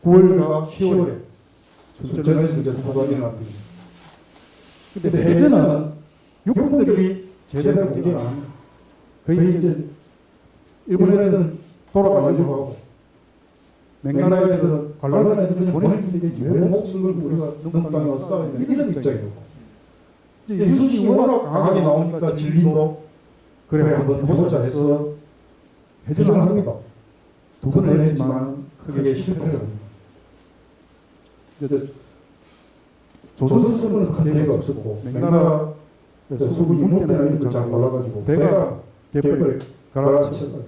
9월과 10월에 순천에서 이제 도관연합입니다. 근데 해전은 육군들이 제대로 공격을 안 합니다. 거의 이제 일본 애들은 돌아가려고 하고 맹나라 애들은 갈라는 애들 그냥 보내주면 되지 왜 목숨을 우리가 너무 땅에 와서 싸우냐 이런 입장이고 이제 이순신이 워낙 강하게 나오니까 진린도 그래 한번 해보자 해서 해전을 합니다. 2번을 했지만 크게 실패를 합니다. 조선 수군은 큰 대가 없었고 맹나라 수군이 문대나 이런 걸 잘 몰라가지고 배가 갯벌에 갈아치고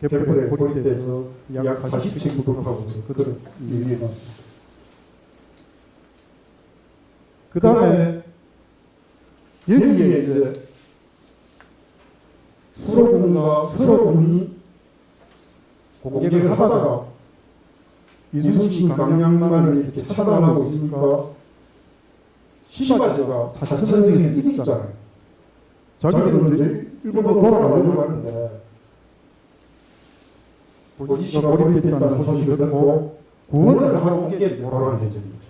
갯벌에 고립돼서 약 40층 부족하고 그들은 위에 났습니다. 그 다음에 여기에 이제 수로군이 공격을 하다가 이순신 강량만을 이렇게 차단하고 있으니까 시바제가 사천성에 쓰기잖아요. 자기들은 이제 일본으로 돌아가려고 하는데 고지시가 고립됐다는 소식을 듣고 구원을 하러 온 게 돌아가는 대전입니다.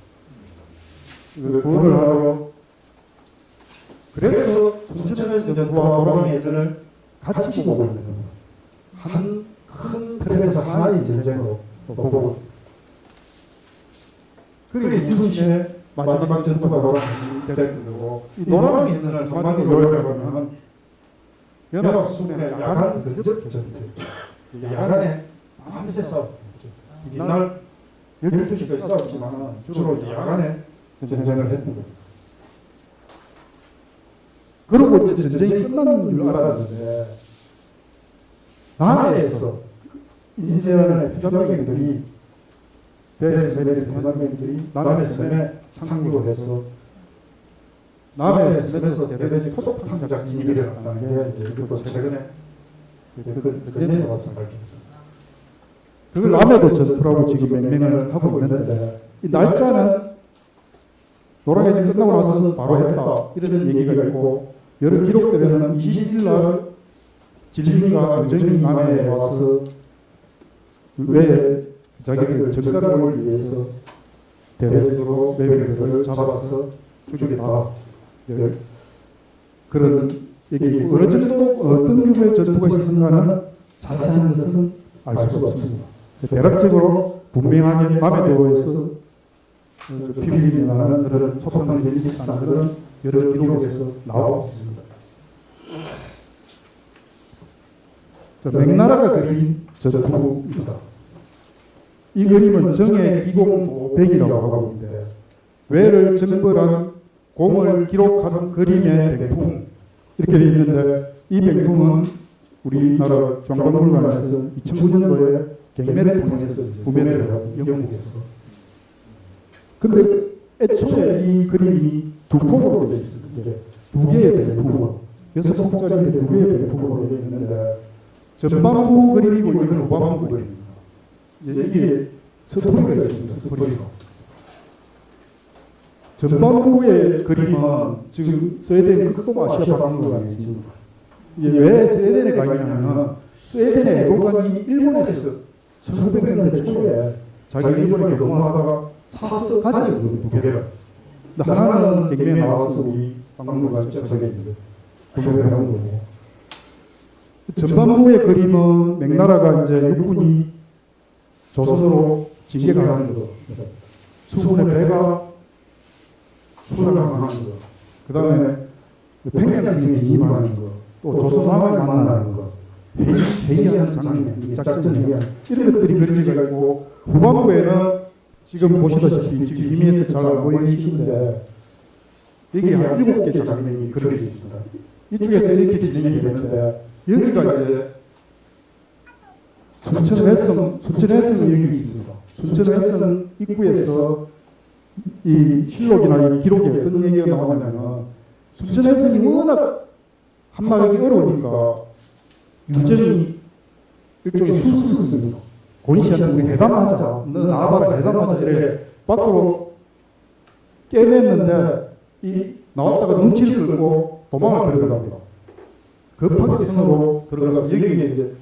구원을 하러 그래서 순천에서 돌아가는 예전을 같이 보고 있는 겁니다. 한 큰 틀에서 하나의 전쟁으로 보고 그리고 이순신의 마지막 전투가 노랑이 됐고 이 노랑 예전을 한마디로 요약하면 연합수군의 야간 근접 전투 야간에 밤새 싸웠죠. 이날 12시까지 싸웠지만 주로 야간에 전쟁을 했던 겁니다. 그리고 이제 전쟁이 끝나는 줄 알았는데 남해에서 인제라는 표자병들이 배에서 내린 표자병들이 남해 섬에 상륙을 해서 남해 섬에서 대대적 소폭탄 작전이 일어났다는 게 이제 이것도 최근에 그전에 와서 밝혀졌습니다. 그걸 남해도 전투라고 지금 맹명을 하고 있는데 이 날짜는 노랑해전 끝나고 나서 바로 했다 이런 얘기가 있고 여러 기록들에는 21일 날 진리가 유정이 남해에 와서 왜 자기들 전가를 위해서 대대적으로 매일을 잡아서 죽이겠다. 그런 얘기 어느 정도 어떤 규모의 전투가 있었는가는 자세한 것은 알 수가 없습니다. 대략적으로 분명하게 남의 도에서 비밀이 나는 그런 소탕된 일사들은 여러 기록에서 나오고 있습니다. 맥나라가 그린 전투입니다. 이 그림은 정의 기공도백이라고 하고 있는데 외를 정벌한 공을 기록한 그림의 백풍 이렇게 되어 있는데 이 백풍은 우리나라 중앙박물관에서 2009년도에 경매를 통해서 구매를 한 영국에서 근데 애초에 이 그림이 두 폭으로 되어 있습니다. 두 개의 백풍으로 6폭짜리 두 개의 백풍으로 되어 있는데 전반부 그림이고 이건 후반부 그림입니다. 이게 스토리가 있습니다. 스토리가. 전반부의 그림은 지금 스웨덴 극동아시아 박물관에 있습니다. 이게 왜 스웨덴에 가 있냐면 스웨덴의 애국가이 일본에서 1900년대 초에 자기 일본에 근무하다가 사서 가져온 두 개를. 하나는 경매에 나와서 우리 박물관 접속에 있는데 구매를 해온 거고. 전반부의 그림은 맥나라가 이제 육군이 조선으로 진격하는 거, 수군의 배가 출항하는 거, 그 다음에 평양성에 진입하는 거, 또 조선 왕을 만나는 거, 회의하는 장면, 작전 회의하는 이런 것들이 그려져 있고 후반부에는 지금 보시다시피 지금 이미에서 잘 안 보이시는데 여기 한 7개 장면이 그려져 있습니다. 이쪽에서 이렇게 진행이 되는데 여기가 이제 순천회성 여기 있습니다. 순천회성 입구에서 이 실록이나 이 기록에 어떤 얘기가 나오냐면 순천회성이 워낙 한마디기 어려우니까 유전이 일종의 수습습니다. 권씨한테 우리 회담하자. 너 나와봐라 회담하자. 이래 밖으로 깨냈는데 이 나왔다가 눈치를 끌고 도망을 들어갑니다. 급하게 성으로 들어가서 여기에 이제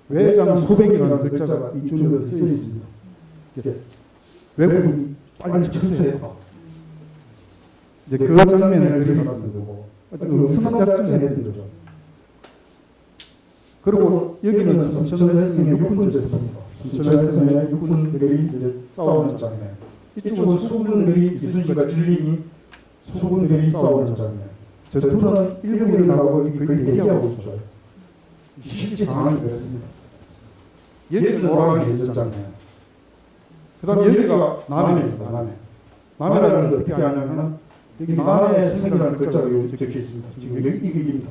외장 수백이라는 글자가 이중으로 쓰여 있습니다. 외국인이 빨리 철수해봐. 이제 그 장면을 그려놨던 거고, 응습 작전을 해냈던 거죠. 그리고 여기는 순천회성의 육군 전투입니다. 순천회성의 육군들이 이제 싸우는 장면. 이쪽은 수군들이 이순신과 진림이 수군들이 싸우는 장면. 전투는 일본이 나가고 거의 대기하고 있죠. 실제 상황이 그렇습니다. 여기는 노랑이 예전장면. 그 다음에 여기가 남해입니다. 남해. 남해라는 걸 어떻게 하냐면 여기 남해 성이라는 글자가 여기 적혀 있습니다. 지금 여기 이 글입니다.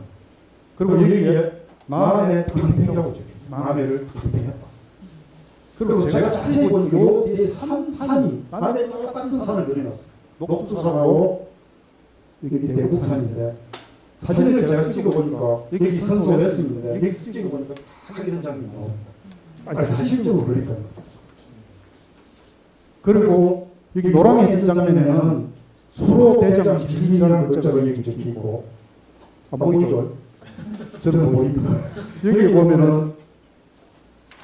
그리고 여기에 남해 탕평이라고 적혀 있습니다. 남해를 탕평했다. 그리고 제가 자세히 보니 요 뒤에 산이 남해 똑같은 산을 그려놨어요. 녹두산하고 여기 대국산인데 사진을 제가 찍어보니까 여기 선소했습니다. 여기 찍어보니까 다 이런 장면이 나옵니다. 아니, 사실적으로 그러니까. 그리고 여기 노랑의 장면에는 수로 대장 진리라는 글자가 여기 적혀 있고, 안 보이죠? 저는 보입니다. 여기 보면은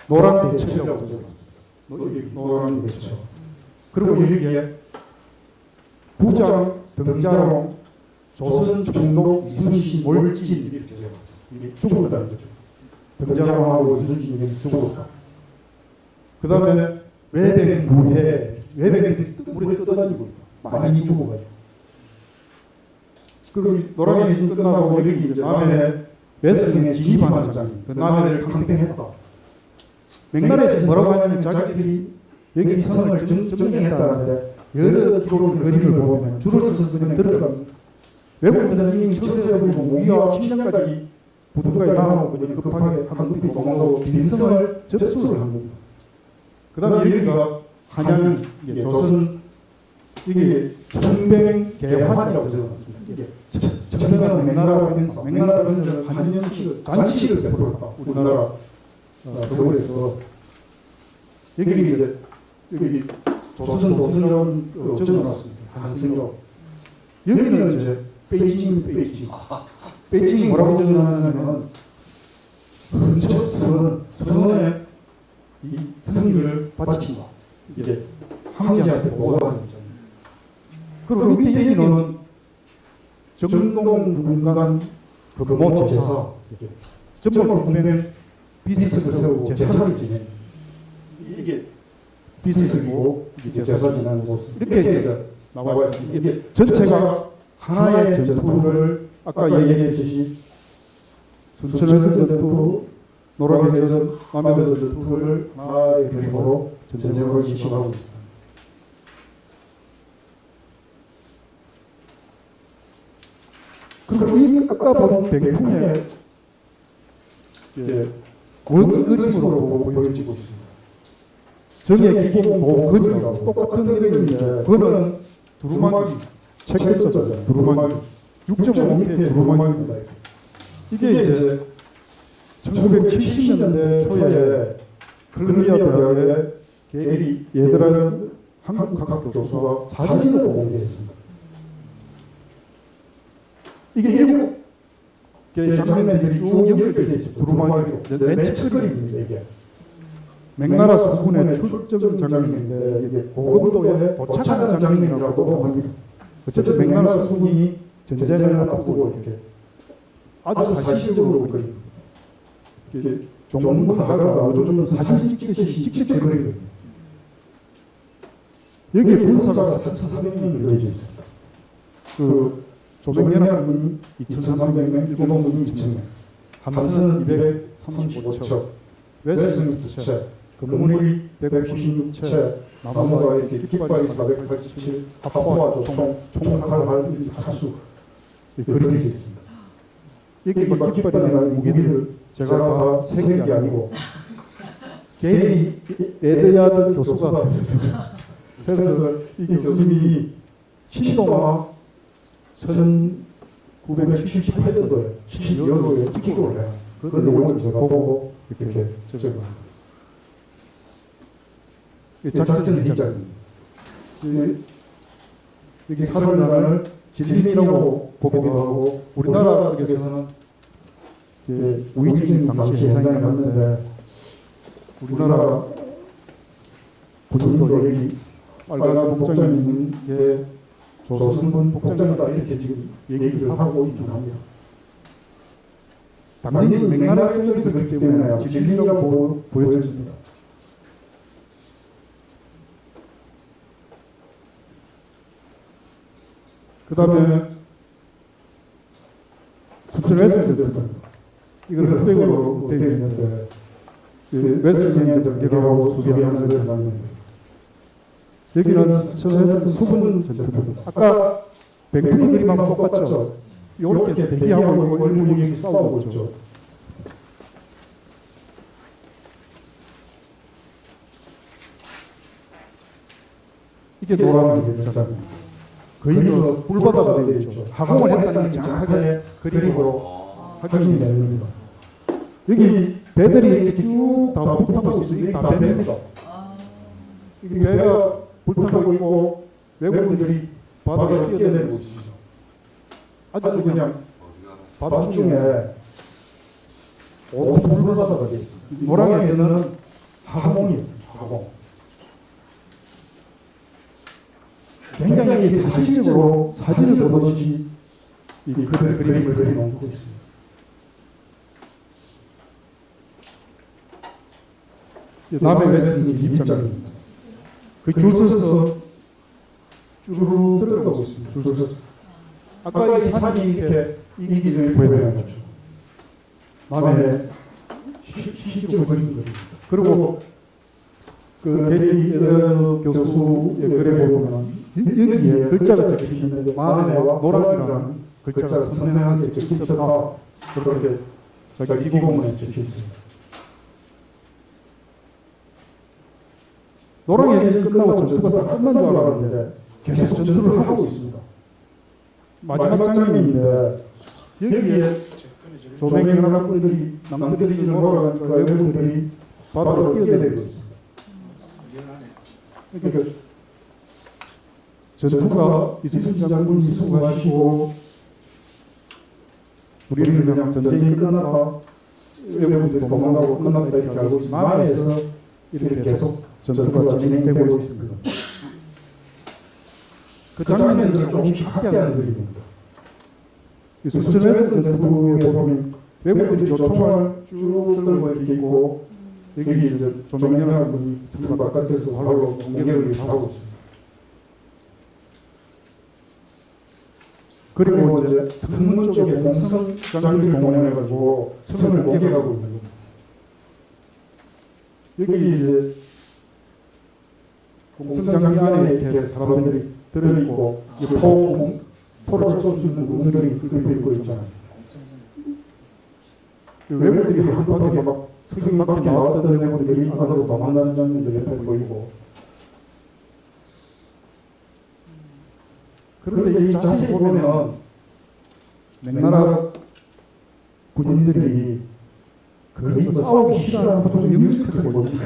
노랑 대첩이라고 적혀 있습니다. 노랑 대첩. 그리고 여기에 부장, 등자롱, 조선 총독, 이순신, 몰진 이렇게 적어놨어요. 이게 죽었다는 거죠. 등자롱하고 이순신이 여기 죽었다. 그 다음에 외백부해, 외백들이 물에 떠다니고 있다. 많이 죽어가지고. 그리고 노랑의 대전 끝나고 여기 이제 남해 외성에 진입하는 장면, 그 남해를 탕평했다. 맥나라에서 뭐라고 하냐면 자기들이 여기 성을 점령했다는데 여러 기록을 그림을 보면 줄을 서서 그냥 들어갑니다. 외국인들은 이미 철수해버리고 모기와 심장까지 부두까지 나가고 그냥 급하게 한급히 도망가고 빈성을 접수를 한 겁니다. 그 다음에 여기가 한양, 조선, 이게 청백개환이라고 적어놨습니다. 이게 청백은 맥나라 변사, 맥나라 변사는 한양식 잔치식을 베풀었다. 우리나라 서울에서 여기 이제 여기 조선 도선이라는 적어놨습니다. 한성이라고. 여기는 이제 베이징 뭐라고 적어놨냐면 성원에 이 성의를 바친다. 이게 황제한테 보고하는 거죠. 그리고 밑에 여기는 정동군관 금모제사 전몰 공명 비석을 세우고 제사를 지내는 이게 비석이고 이게 제사 지내는 곳 이렇게 이제 나와 있습니다. 이게 전체가 하나의 전투를 아까 얘기했듯이 순천에서 전투, 노량에서 남해도 전투를 하나의 그림으로 전쟁을 이식하고 있습니다. 그리고 이 아까 본 병풍에 원 그림으로 보여지고 있습니다. 정의 기본 보근이라고 똑같은 이름인데 그거는 두루마기 책글자죠. 두루마기 6.5 밑에 두루마기입니다. 이게 이제 1970년대 초에 컬럼비아 대학의 게리 예드라는 한국학교 교수가 사진으로 공개했습니다. 이게 일곱 개의 장면들이 쭉 연결되어 있습니다. 두루마기로. 맨 첫그림입니다. 이게. 맹나라 수군의 출정 장면인데 이게 고금도에 도착하는 장면이라고도 합니다. 어쨌든 맹나라 수군이 전쟁을 앞두고 이렇게 아주 사실적으로 이렇게 종문하다가 요즘 사진 찍듯이 직접 그리는 여기에 군사가 4,400명이 이루어져 있습니다. 그 조정연합 군이 2,300명, 일본군이 2,000명, 함선 235척, 외선이 2채, 건물이 196채, 나무가 이렇게 깃발이 487, 합포와 조총, 총칼, 하수 그려져 있습니다. 여기 깃발이나 무기들 제가 다 새긴 게 아니고 개인이 에드야드 교수가 됐습니다. 그래서 이 교수님이 신동아 1978년도에 12월호에 기록을 해요. 그 내용을 제가 보고 이렇게 적어요. 작전 리장입니다. 여기 사흘날을 진리라고 보기도 하고 우리나라 쪽에서는 우이진 당시 현장에 갔는데 우리나라 군인도 여기 빨간 복장이 있는 게 조선군 복장이다 이렇게 지금 얘기를 하고 있긴 합니다. 당연히 맹나라 입장에서 그렇기 때문에 진리라고 보여집니다. 그 다음에 춘천 웨스트 이걸 흑백으로 되어 있는데 웨스트는 전개하고 수비하는 전장입니다. 여기는 춘천 웨스트 수분 전투입니다. 아까 백풍 그림하고 똑같죠? 이렇게 대기하고 일부 여기 싸우고 있죠. 이게 노란 전장입니다. 거의 뭐 꿀바다가 되어 있죠. 하공을 했다는 게 정확하게 그림으로 확인이 됩니다. 여기 배들이 이렇게 쭉 다 불타고 있어요. 이게 다 배입니다. 이 배가 불타고 있고 외국인들이 바다로 뛰어내리고 있습니다. 아주 그냥 바다 중에 온통 꿀바다가 되어 있습니다. 노랑에서는 하공이에요. 하공. 굉장히 사실적으로 사진을 보듯이 이 그림을 그려놓고 있습니다. 다음에 웨스트는 입장입니다. 그 줄 서서 쭉 들어가고 있습니다. 줄 서서. 아까 이 산이 이렇게 이기를 보여요. 다음에 시적으로 그린 거예요. 그리고 그 게리 교수의 글에 보면 여기에 글자가 적혀 있는데 만해와 노랑이라는 글자가 선명하게 적혀 있어서 그렇게 자기 기고문에 적혀 있습니다. 노랑에서 끝나고 전투가 다 끝난 줄 알았는데 계속 전투를 하고 있습니다. 마지막 장면인데 여기에 조맹연합군들이 남들이 몰아가니까 외국인들이 바다로 뛰어내리고 있습니다. 그러니까 전투가 이순신 장군이 수고하시고 우리는 그냥 전쟁이 끝났다 외국인들이 도망가고 끝났다 이렇게 알고 있습니다. 남해에서 이렇게 계속 전투가 진행되고 있습니다. 그 장면들을 조금씩 확대하는 그림입니다. 이 순천에서 전투에 보면 외국인들이 저 총알 쭉 들고 이렇게 있고 여기 이제 조명영한 분이 성 바깥에서 활로 공격을 하고 있습니다. 그리고 이제 성문 쪽에 공성 장비를 동원해가지고 성을 공격하고 있는 겁니다. 여기 이제 공성 장비 안에 이렇게 사람들이 들어있고 포를 쏠 수 있는 문들이 들어있고 있잖아요. 외국인들이 한바탕에 막 성이 밖에 나왔던 애들이 안으로 도망가는 장면들이 옆에 보이고. 그런데 이 자세히 보면 맥나라 군인들이 거의 뭐 싸우기 싫어하는 포도주 영특하게 보입니다.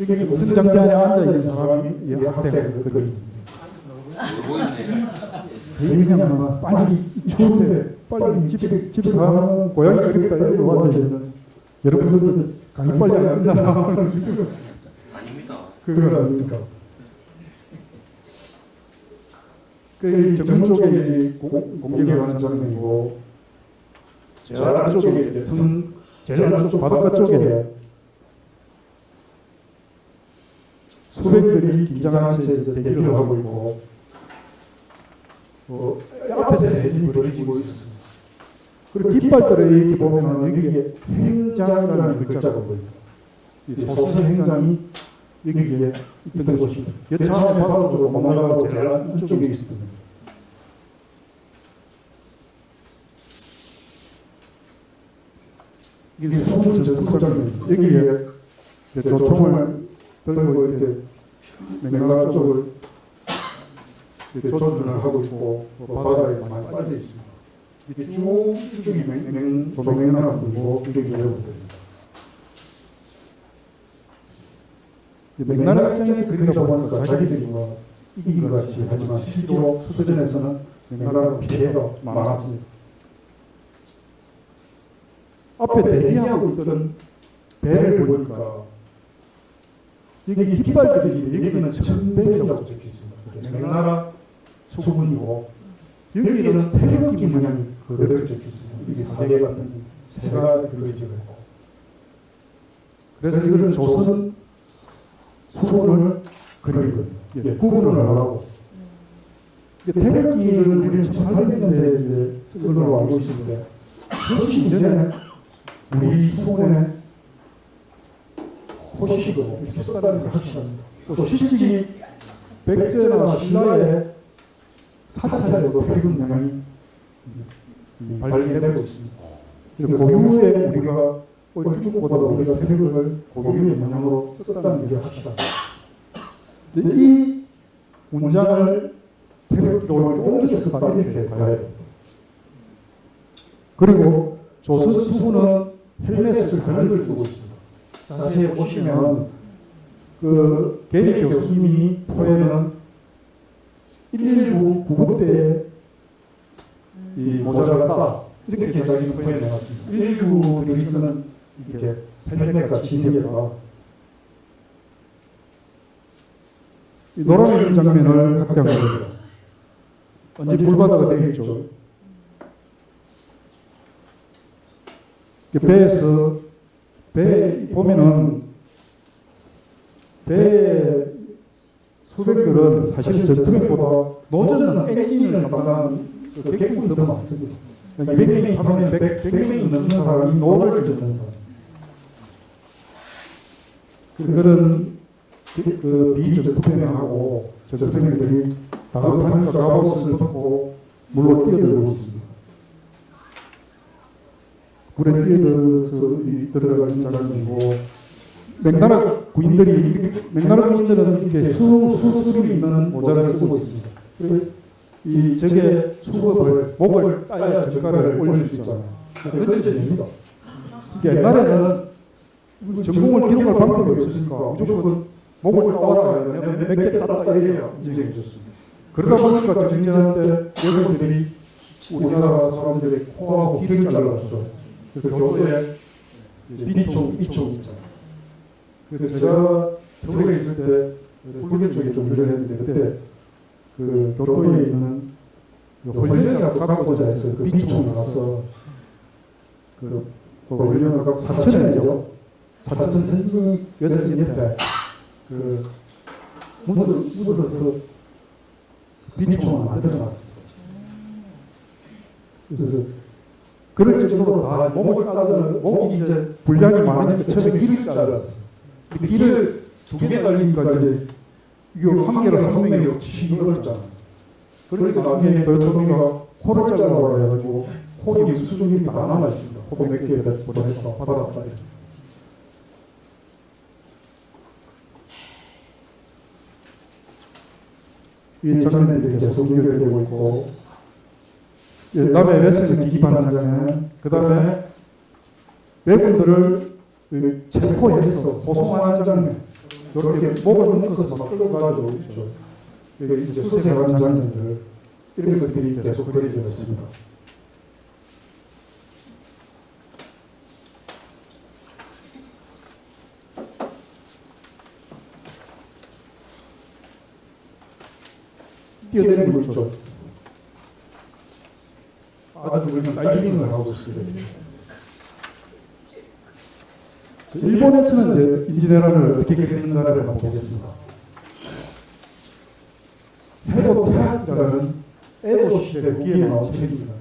여기 무슨 장비 안에 앉아있는 사람이 학대가 그거입니다. 그냥 빨리 추운데 빨리 집에 가는 고양이 그립다 이러고 앉아있는 여러분들도 강의 빨리 안 끝나나 아닙니다. 그걸 아닙니까? 그 정문 쪽에 공격을 하는 장면이고 저 안쪽에 이제 제일 안쪽 바닷가 쪽에 수백들이 긴장한 채 대기를 하고 있고 앞에서 해진이 벌어지고 있었습니다. 그리고 깃발들을 이렇게 보면 여기에 행장이라는 글자가 보입니다. 이 소선 행장이 여기에 있던 곳입니다. 여차하면 바다 쪽으로 도망가고 제일 안쪽에 있었습니다. 이게 소문 전투장입니다. 여기에 조총을 들고 이렇게 맥나라 쪽을 이렇게 조준을 하고 있고 바다에 많이 빠져 있습니다. 이렇게 쭉이 조명나라 분이고 이렇게 내려오거든요. 맥나라 입장에서 그러다 보니까 자기들이 뭐 이긴 것 같이 하지만 실제로 수전에서는 맥나라가 피해가 많았습니다. 앞에 대기하고 있던 배를 보니까 여기 깃발들이 여기는 천백이라고 적혀 있습니다. 맥나라 수군이고 여기는 태극기 문양이 그대로 적혀 있습니다. 이게 사계 같은 새가 그려져 있고 그래서 이들은 조선 수군을 그리거든요. 구분을 하라고. 태극기를 우리는 1800년대에 쓴 걸로 알고 있는데 훨씬 이전에 우리 수군에 호식으로 이렇게 썼다는 걸 확실합니다. 또 실질이 백제나 신라의 사찰에도 태극 문양이 발견되고 있습니다. 고유에 우리가 얼죽보다 우리가 태극을 고유의 문양으로 썼다는 게 확실합니다. 이 문장을 태극기로 옮겨서 썼다 이렇게 봐야 됩니다. 그리고 조선 수군은 헬멧을 그런 걸 쓰고 있습니다. 자세히 보시면 그 계리 교수님이 포에는 119 구급대에 이 모자가 딱 이렇게 자기는 포에 내놨습니다. 119들이 쓰는 이렇게 헬멧같이 생겨라. 이 노란 장면을 확대한 겁니다. 언제 불바다가 되겠죠. 배에서 배 보면은 배 수백들은 사실 전투력보다 노전은 엔진을 담당하는 객군이 더 많습니다. 200명이 타면 100명이 넘는 사람이 노를 듣는 사람. 그런 비전투병하고 전투병들이 다급하니까 갑옷을 벗고 물로 뛰어들고 있습니다. 물에 뛰어들어서 들어가는 장면이고 맥나라 구인들은 이렇게 수술이 있는 모자를 쓰고 있습니다. 이 적의 수급을 목을 따야 정가를 올릴 수 있잖아요. 던져냅니다. 옛날에는 전공을 기록할 방법이 없으니까 무조건 목을 따라 몇 개 따라 이래야 인정해 줬습니다. 그러다 보니까 정전할 때 여러분들이 우리나라 사람들의 코하고 귀를 잘라줬죠. 그 교도에 비총 있잖아요. 그래서 제가 서울에 있을 때 불교 쪽에 좀 일을 했는데 그때 그 교토에 있는 그 홀령이라고 갖고자 해서 그 비총 나가서 그 홀령을 갖고 사천이죠. 사천 선진이 여성 옆에 그 묻어서 비총을 만들어놨습니다. 그래서 그럴 정도로 다 목을 따르는 목이 이제 분량이 많으니까 처음에 길을 잘랐어요. 근데 길을 두 개 달리니까 이제 이거 한 개를 한 명이 치기 어렵잖아요. 그러니까 나중에 도요토미가 코를 잘라라 해가지고 코에 수족이 다 남아있습니다. 코 몇 개 보내서 받았다. 이 장면들이 계속 연결되고 있고, 남의 웨스는 기기반을 장면, 그 다음에 외군들을 체포해서 호송하는 장면, 이렇게 목을 묶어서 막 끌고 가지고 있죠. 여기 이제 수색하는 장면들, 이런 것들이 계속 그려져 있습니다. 뛰어내리고 있죠. 아주 그냥 다이빙을 하고 있습니다. 일본에서는 이제 인지대란을 어떻게 그리는가를 한번 보겠습니다. 해도 태학이라는 에도 시대 후기에 나온 책입니다.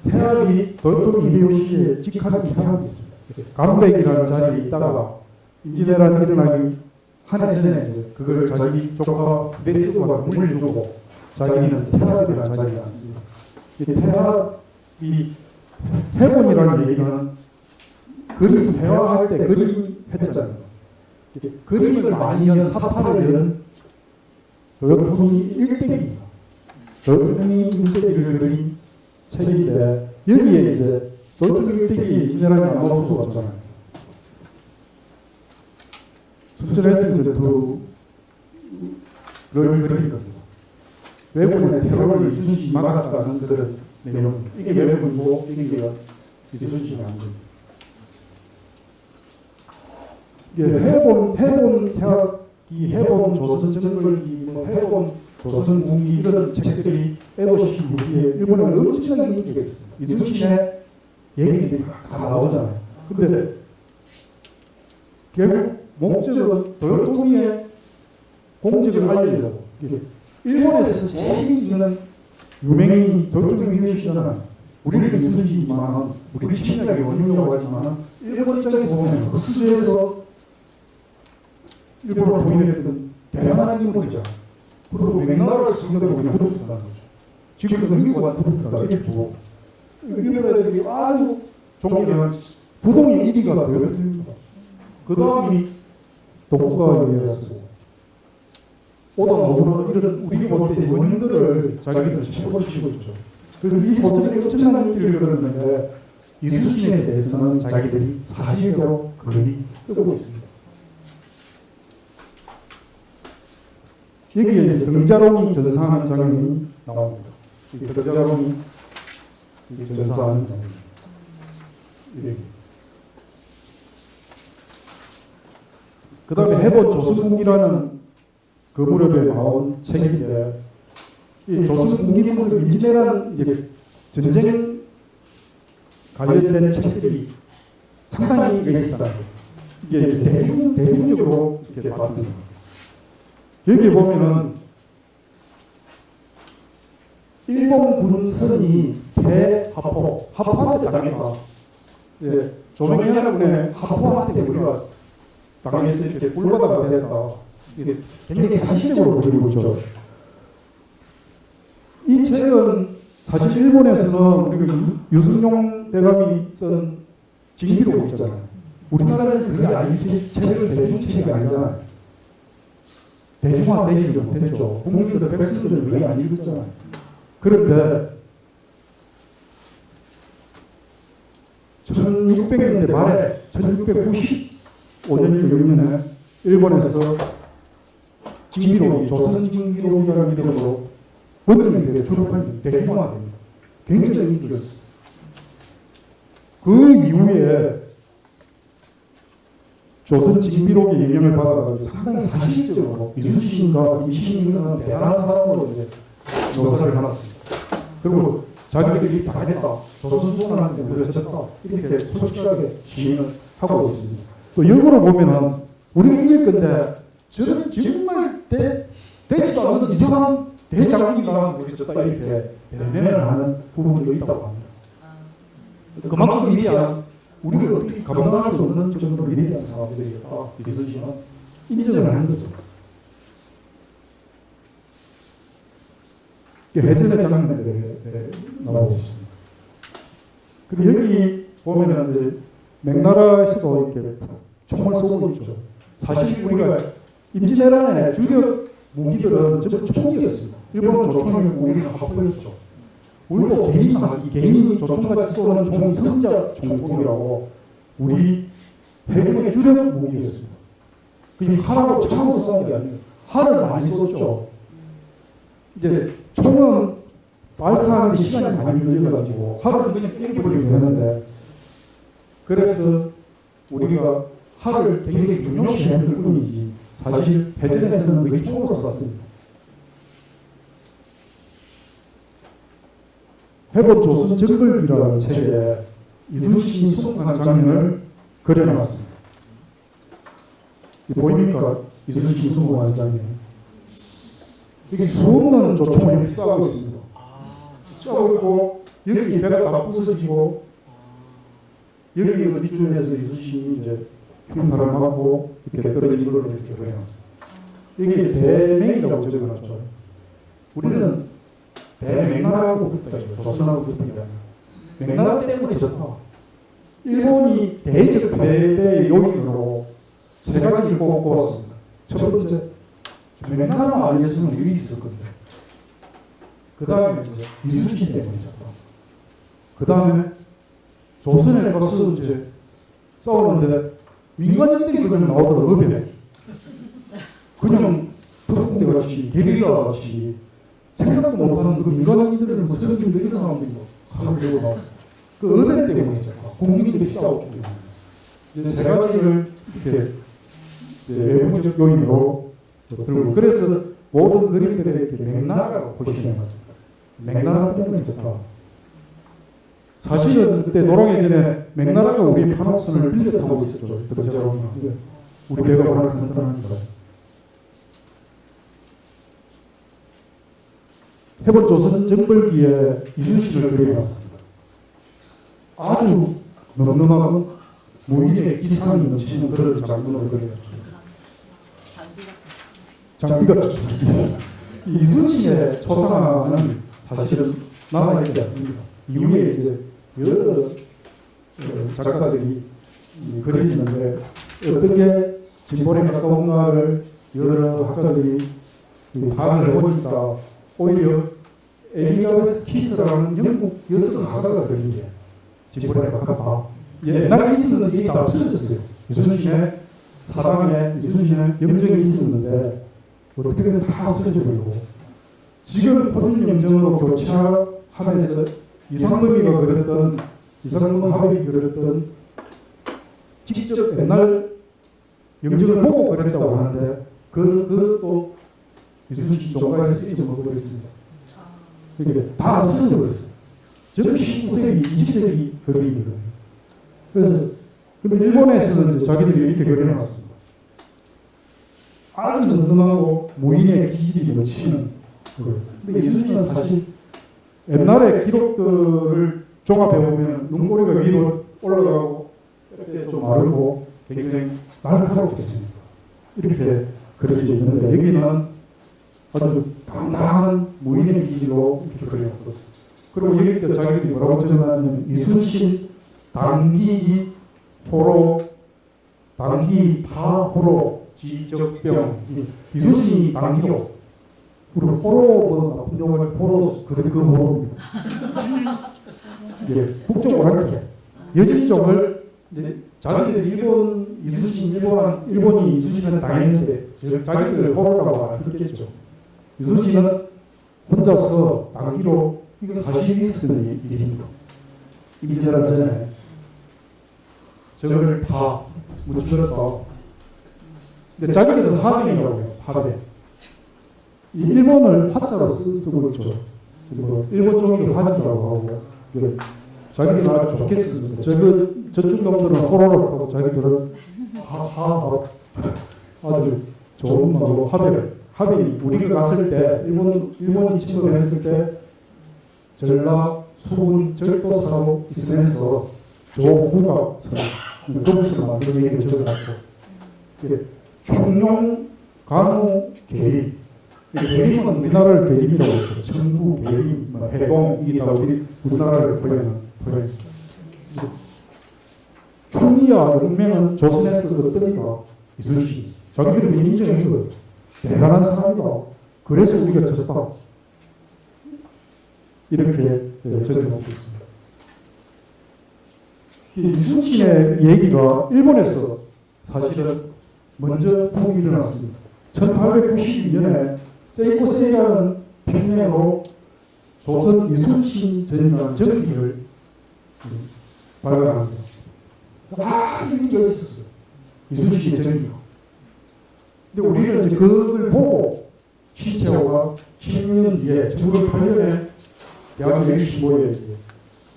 태학이 도요토미 히데요시의 직한 태학이 있습니다. 감백이라는 자리에 있다가 인지대란이 일어나기 한 해 전에 이제 그걸 자기 조카 메스가 물려주고 자기는 태학이라는 자리에 앉습니다. 이 태학이 해본이라는 얘기는 그림 회화할 때 그림 했잖아요. 그림을 많이 연 사파를 연 도요토미 일대기입니다. 도요토미 일대기를 그린 책인데 여기에 이제 도요토미 일대기에 인지대란이 안 나올 수가 없잖아요. 순천에서 이제 그 그린 겁니다. 외국의 테러를 이순신이 막았다는 그런 내용. 이게 외국이고 이게 이순신이 안 됩니다. 해본 태학기, 해본 조선 정글기, 해본 조선 궁기 이런 책들이 에도시 후기에 일본에는 엄청나게 인기가 있습니다. 이순신의 얘기들이 다 나오잖아요. 근데 결국 목적은 도요토미의 공적을 알리려고. 일본에서 제일 있는 유명인이 도요토미 히데요시잖아요. 우리는 이순신이지만 우리 침략의 원흉이라고 하지만 일본 입장에서 보면 흑수에서 일본을 동일했던 대단한 인물이죠. 그리고 맥나라를 상대로 그냥 붙었다는 거죠. 지금도 미국과 붙었다 이렇게 보고 일본 애들이 아주 존경한 부동의 1위가 도요토미입니다. 그 다음이 도쿠가와 이에야스고 오다 노부나 이런 우리 볼 때 원인들을 자기들 체포를 치고 있죠. 그래서 이 소설이 엄청난 인기를 끌었는데 이순신에 대해서는 자기들이 사실대로 거의 쓰고 있습니다. 여기에 이제 등자롱이 전사하는 장면이 나옵니다. 등자롱이 전사하는 장면. 그 다음에 해본 조선궁이라는 그 무렵에 나온 책인데, 이 조선궁기문들 인지대란 전쟁 관련된 책들이 상당히 있습니다. 이게 대중적으로 이렇게 봤습니다. 여기 보면은 일본 군선이 대하포, 하포한테 당했다. 예, 조명현군의 하포한테 우리가 당해서 이렇게 불바다가 됐다. 이게 굉장히 사실적으로 그리고 있죠. 이 책은 사실 일본에서는 우리가 유승용 대감이 쓴 징기록 있잖아요. 우리나라에서 그게 아니지 책을 대중책이 아니잖아요. 대중화되지 못했죠. 국민들, 백성들 그게 안 읽었잖아요. 그런데 1600년대 말에 1695년 6년에 일본에서 징기록이 조선 징기록이라는 이름으로 번역이 출판이 대중화됩니다. 굉장히 인기였어요. 그 이후에 조선 징비록의 영향을 받아가지고 상당히 사실적으로 이순신과 이신민은 대단한 사람으로 이제 묘사를 해놨습니다. 그리고 자기들이 당했다, 조선 수군한테 물려쳤다 이렇게 솔직하게 시인을 하고 있습니다. 또 역으로 보면은 우리가 이길 건데 저는 정말 되지도 않는 이상한 대장군이가 물려쳤다 이렇게 대면을 하는 부분도 있다고 합니다. 그만큼 위대한 우리가 어떻게 감당할 수 없는 정도로 위대한 사람들이었다. 이순신은 인정을 한 거죠. 해전의 장면들이 나오고 있습니다. 그리고 여기 보면은 이제 명나라에서도 이렇게 총을 쏘고 있죠. 사실 우리가 임진왜란의 주력 무기들은 전부 총이었습니다. 일본은 조총이었고 우리는 화포였죠. 우리도 개인이 조총같이 쏘는 총이 성자 총통이라고 우리 해군의 주력 무기였습니다. 그게 하나로 참으로 싸운 게 아니에요. 하나를 많이 쏘죠. 이제 총은 발사하는 시간이 많이 걸려가지고 하루는 그냥 땡겨버리면 되는데 그래서 우리가 하루를 굉장히 중요시 했을 뿐이지 사실 해전에서는 거의 총으로 쐈습니다. 해본 조선 정글기라는 책에 이순신이 순국한 장면을 그려놨습니다. 보입니까? 이순신이 순국한 장면. 이게 수없는 조총을 이렇게 쏴고 있습니다. 쏴고 있고 여기 배가 다 부서지고 여기 어디쯤에서 이순신이 이제 흉타를 맞고 이렇게 떨어진 걸로 이렇게 그려놨습니다. 이게 대맹이라고 적어놨죠. 우리는 대맹나라하고 붙다 이거 조선하고 붙은 게 아니라 명나라 때문에 졌다. 일본이 대적 패배의 요인으로 세 가지를 꼽았습니다. 첫 번째, 명나라만 아니었으면 일이 있을 건데. 그 다음에 이제 이순신 때문에 졌다. 그 다음에 조선에 가서 이제 싸우는데 민간인들이 그냥 나오더라고 의변에. 그냥 특공대 같이 게릴라 같이 생각도 못하는 그 민간인들은 무슨 일인데 이런 사람들이 칼을 들고 나오고 그 의변 때문에 졌다. 국민들이 싸웠기 때문에. 이제 세 가지를 이렇게 외부적 요인으로 들고 그래서 모든 그림들에 이렇게 명나라라고 보시는 거죠. 명나라 때문에 졌다. 사실은 그때 노랑해전에 명나라가 우리 판옥선을 빌려 타고 있었죠. 우리 배가 바로 탄탄하는 거예요. 해본 조선 정벌기에 이순신을 그려놨습니다. 아주 늠름하고 무인의 기상이 넘치는 그런 장군으로 그려놨습니다. 장비가 이순신의 초상화는 사실은 남아있지 않습니다. 이후에 이제 여러 작가들이 그리는데 어떤 게 진보에 가까운가를 여러 학자들이 파악을 해보니까 오히려 엘리자베스 키스라는 영국 여성 화가가 그린 게 진보에 가깝다. 옛날에 있었는데 이게 다 없어졌어요. 이순신의 사당에 이순신의 영정이 있었는데 어떻게든 다 없어져버리고 지금 포준 영정으로 교차하면서 이상범이가 그렸던 이상범 하백이 그렸던 직접 옛날 영정을 보고 그랬다고 하는데 그것도 이순신 종가에서 잊어먹어버렸습니다. 그러니까 다 없어져버렸어요. 전부 19세기, 20세기 그림이거든요. 그래서 근데 일본에서는 이제 자기들이 이렇게 그려놨습니다. 아주 늠름하고 무인의 기질이 넘치는 거예요. 근데 이순신은 사실 옛날의 기록들을 종합해보면 눈꼬리가 위로 올라가고 이렇게 좀 마르고 굉장히 날카롭겠습니다. 이렇게 그려져 있는데 여기는 아주 당당한 무인의 기질로 이렇게 그려놨거든요. 그리고 여기 자기들이 뭐라고 적어놨냐면 이순신 당기 호로 당기 파호로 지적병 이순신이 당기요. 그리고 호로보다 나쁜 용어를 호로 그 호로입니다. 이게 북쪽으로 이렇게 여진쪽을 이제 자기들 일본 이순신 일본이 이순신을 당했는데 자기들 호로라고 알았겠죠. 이순신은 혼자서 당기로 이건 사실이 있었던 일입니다. 임진왜란 전에 저걸 파 무찔렀다. 근데 자기들은 하빈이라고 해요. 하빈. 이 일본을 화자로 쓰고 있죠. 뭐 일본 쪽이 화지라고 하고 자기들은 아주 좋게 쓰습니다. 저쪽 놈들은 호로록하고 자기들은 하하 아주 좋은 말로 하빈이 우리가 갔을 때 일본이 침범을 했을 때 전라 수군 절도사로 있으면서 조후가 거기서 만든 얘기를 적어놨고 총룡 간호 계림 계림은 우리나라를 계림이라고 했죠. 청구 계림 해봉이다 우리나라를 표현한 총리와 용맹은 조선에서 어떠니까 이순신 자기들이 인정한 거예요. 대단한 사람이다. 그래서 우리가 졌다. 이렇게 적어놓고 있습니다. 이순신의 얘기가 일본에서 사실은 먼저 붐이 일어났습니다. 1892년에 세이코 세이라는 평명으로 조선 이순신 전이라는 전기를 발간합니다. 아주 인기가 있었어요. 이순신의 전기가. 근데 우리는 이제 그걸 보고 신채호가 10년 뒤에 1908년에 대한민국 25에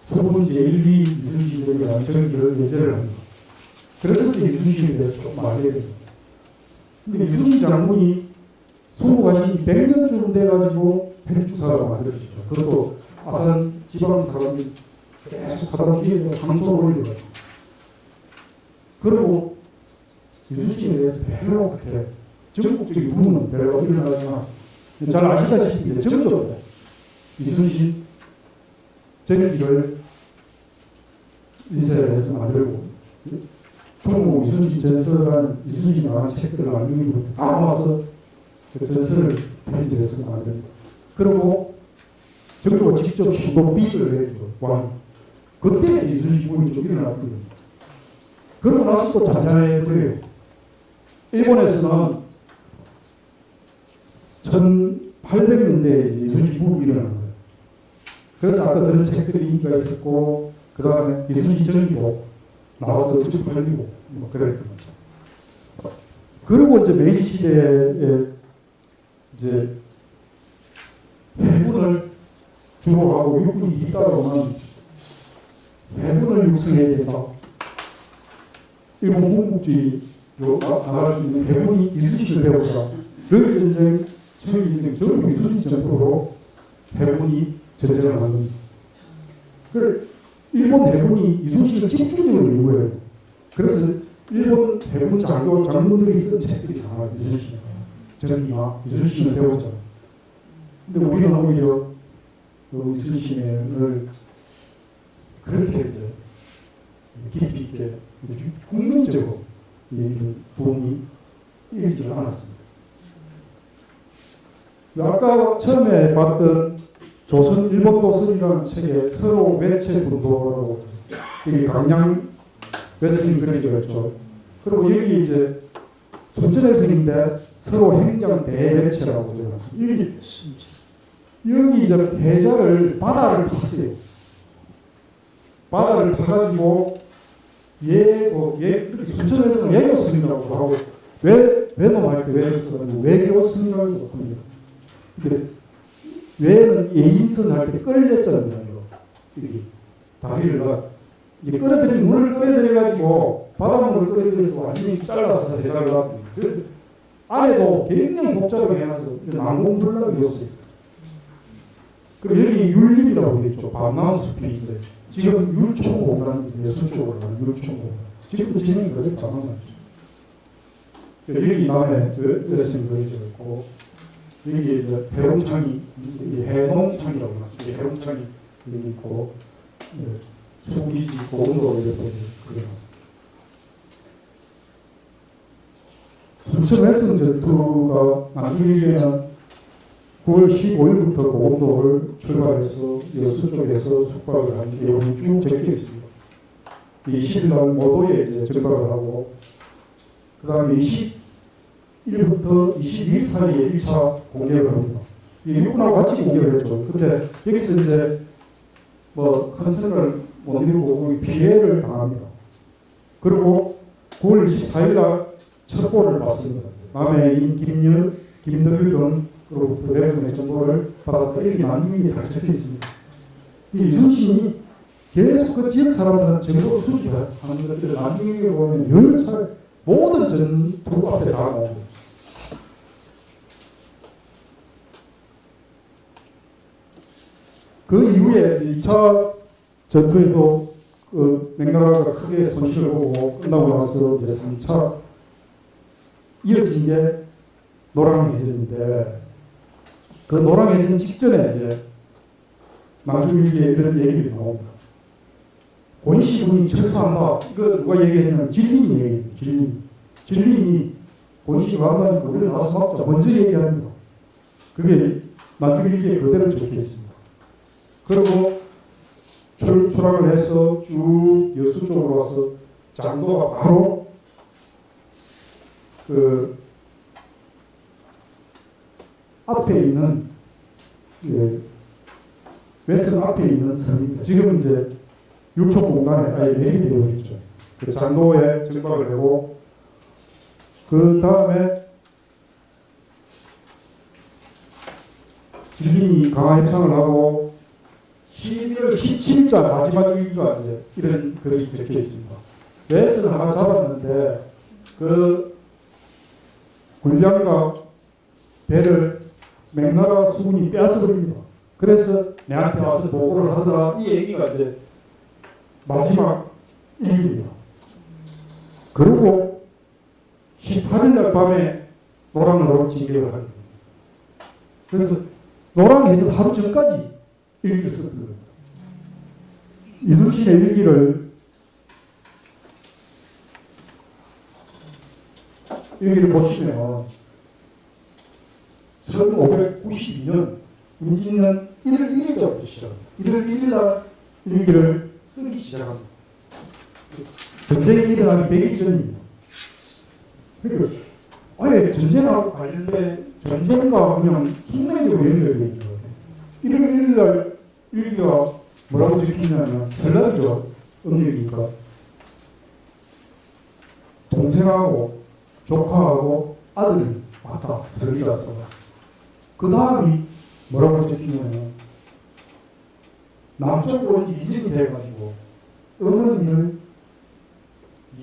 두 번째 1, 2 이순신 전이라는 전기를 예제를 합니다. 그래서 이제 이순신에 대해서 조금 알게 됩니다. 근데 이순신 장군이 소무가신 100년쯤 돼가지고 펜주사가 만들어지죠. 그것도 아산 지방 사람이 계속 하다 뒤에 강소를 올려가지고. 그리고 이순신에 대해서 별로 그렇게 전국적인 부문은 별로 일어나지 않았어요. 잘 아시다시피 정조도 이순신 전기를 인쇄해서 만들고 총무 이순신 전서라는 이순신이 나간 책들을 나중에부터 다 모아서 그 전서를 편집해서 만듭니다. 그리고 정조가 직접 신도비를 해주죠. 왕이. 그때 이순신 부분이 좀 일어났거든요. 그러고 나서 또 잔잔해버려요. 일본에서는 1800년대에 이순신 부분이 일어나는 거예요. 그래서 아까 그런 책들이 인기가 있었고 그 다음에 이순신 전기도 나와서 쭉 팔리고 뭐 그랬던 거죠. 그리고 이제 메이지 시대에 이제 해군을 주로 하고 육군이 뒤따라오는 해군을 육성해야 된다. 일본 군국주의 나갈 수 있는 해군이 이순신을 배우자. 러일전쟁, 청일전쟁 전부 이순신 정부로 해군이 전쟁을 한 겁니다. 일본 해군이 이순신을 집중적으로 읽는 거예요. 그래서 일본 해군 장군들이 쓴 책들이 나와요. 이순신 전기나 이순신을 세웠잖아요. 근데 우리는 오히려 이순신을 그렇게 이제 깊이 있게 국민적으로 부흥이 일지를 않았습니다. 아까 처음에 봤던 조선 일본도선이라는 책에 서로 매체 군도라고 여기 강양 외스님 그려져 있죠. 그리고 여기 이제 순천에서인데 서로 행장 대매체라고 적어놨습니다. 여기 이제 해자를 바다를 팠어요. 바다를 파가지고 순천에서는 예교 스님이라고 하고 외놈할 때 외교 스님이라고 합니다. 근데 외는 예인선 할 때 끌렸잖아요. 이렇게 다리를 이제 끌어들인 물을 끌어들여가지고 바닷물을 끌어들여서 완전히 잘라서 해자를 놨습니다. 그래서 안에도 굉장히 복잡하게 해놔서 난공불락이 였어요. 그리고 여기 율림이라고 되어 있죠. 밤나무 숲인데 지금 율총공단 예술 쪽으로 가는 율총공단. 지금도 진행이 그대로 가능하죠. 여기 남에 여자친구 그려져 있고 여기 이제 해롱창이 해농창이라고 해놨습니다. 해롱창이 여기 있고 수기지 고운도로 이렇게 그려놨습니다. 순천 웨스턴 전투가 나중에는 9월 15일부터 고운도를 출발해서 여수 쪽에서 숙박을 한 내용이 쭉 적혀 있습니다. 20일날 모도에 이제 정박을 하고 그 다음에 20일부터 22일 사이에 1차 공격을 합니다. 육군하고 같이 공격을 했죠. 근데 여기서 이제 큰 성을 못 이루고 피해를 당합니다. 그리고 9월 24일날 첩보를 받습니다. 남해인 김덕유 등으로부터 외국의 정보를 받았다. 이렇게 나중에 다 적혀 있습니다. 이 이순신이 계속 그 지역 사람들한테 정보 수집하는 것들을 나중에 보면 여러 차례 모든 전투 앞에 다 나옵니다. 그 이후에 2차 전투에도 그 명나라가 크게 손실을 보고 끝나고 나서 이제 3차 이어진 게 노랑해전인데 그 노랑해전 직전에 이제 나중일기에 이런 얘기들이 나옵니다. 권시군이 철수한다. 이거 누가 얘기했냐면 진린이 얘기해요. 진린이 권시가 한다니까 우리가 나와서 막자. 먼저 얘기합니다. 그게 나중일기에 그대로 적혀 있습니다. 그리고 출항을 해서 쭉 여수 쪽으로 와서 장도가 바로 그 앞에 있는 웨스턴 앞에 있는 섬입니다. 지금은 이제 육촌공단에 아예 내립이 되어 있죠. 그 장도에 정박을 하고 그 다음에 진린이 강화 협상을 하고 11월 17일 마지막 일기가 이제 이런 글이 적혀 있습니다. 웨스턴 하나 잡았는데 그 군량과 배를 명나라 수군이 빼앗아버립니다. 그래서 내한테 와서 보고를 하더라. 이 얘기가 이제 마지막 일기입니다. 그리고 18일 날 밤에 노랑으로 진격을 합니다. 그래서 노랑해전 하루 전까지 일기를 썼던 겁니다. 이순신의 일기를 보시면 1592년 임진년 1월 1일자부터 시작합니다. 1월 1일 날 일기를 쓰기 시작합니다. 전쟁이 일어나기 100일 전입니다. 그러니까 아예 전쟁하고 관련된 전쟁과 그냥 순간적으로 연결되어 있는 거예요. 1월 1일 날 일기가 뭐라고 적히냐면 설날이죠. 음력이니까 동생하고 조카하고 아들이 왔다. 설리라서 그 다음이 뭐라고 적히냐면 남쪽으로 이제 이전이 돼가지고 어머니를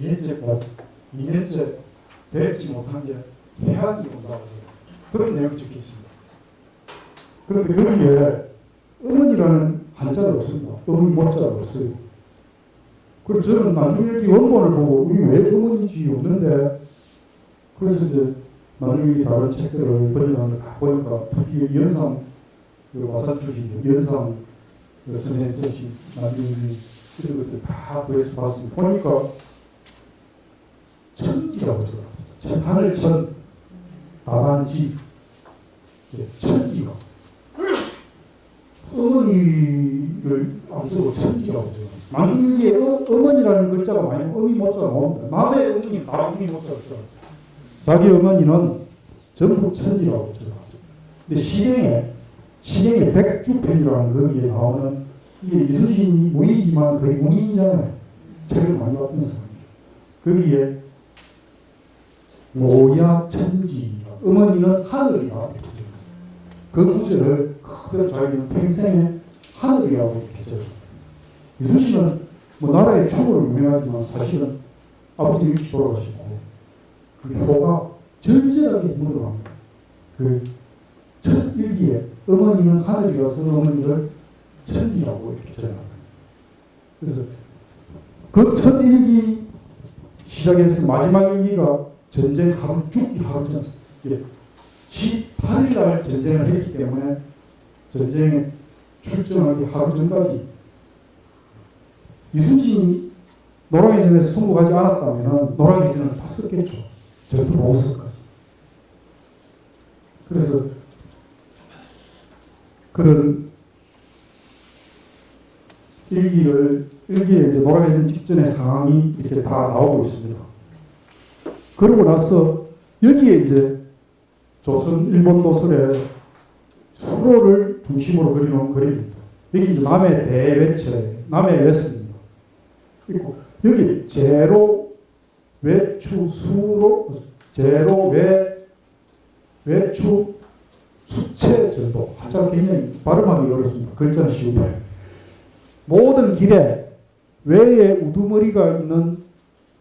2년째 뵙지 못한 게 해안이 온다고 그런 내용이 적혀 있습니다. 그런데 거기에 어머니라는 한자가 없습니다. 어머니 모자가 없어요. 그래서 저는 나중에 원본을 보고 이게 왜 어머니인지 없는데 그래서 이제 나중에 다른 책들을 번역하는 거 보니까 특히 연상 와산 출신 연상 선생님 쓰신 나중에 이런 것들 다 구해서 봤습니다. 보니까 천지라고 적어놨어요. 하늘천 다반지 천지가 어머니를 안 쓰고 천지라고 적어놨어요. 나중에 어머니라는 글자가 많이 어미 모자가 나옵니다. 남의 어머니 다 어미 모자를 써놨어요. 자기 어머니는 전부 천지라고 적어놨어요. 근데 시경에 백주편이라는 거기에 나오는 이게 이순신이 무의지만 거의 문인이잖아요. 책을 많이 봤던 사람이에요. 거기에 모야 천지 어머니는 하늘이라고 그 구절을 그대로 자기는 평생에 하늘이라고 이렇게 적어요. 이순신은 뭐 나라의 충으로 유명하지만 사실은 아버지 일찍 돌아가시고 그 효가 절절하게 묻어갑니다. 그 첫 일기에 어머니는 하늘이라서 어머니를 천지라고 이렇게 적어요. 그래서 그 첫 일기 시작해서 마지막 일기가 전쟁 하루 죽기 하루 전 18일 날 전쟁을 했기 때문에 전쟁에 출전하기 하루 전까지 이순신이 노랑해전에서 승복하지 않았다면 노랑해전을 다 썼겠죠. 전투 보고서까지. 그래서 그런 일기에 이제 노랑해전 직전의 상황이 이렇게 다 나오고 있습니다. 그러고 나서 여기에 이제 조선 일본 도설에 수로를 중심으로 그려놓은 그림입니다. 여기 이제 남해 대외체, 남해 외선입니다. 그리고 여기 제로, 외추, 수로, 제로 외축 수체 전도. 한자 굉장히 발음하기 어렵습니다. 글자는 쉬운데 모든 길에 외에 우두머리가 있는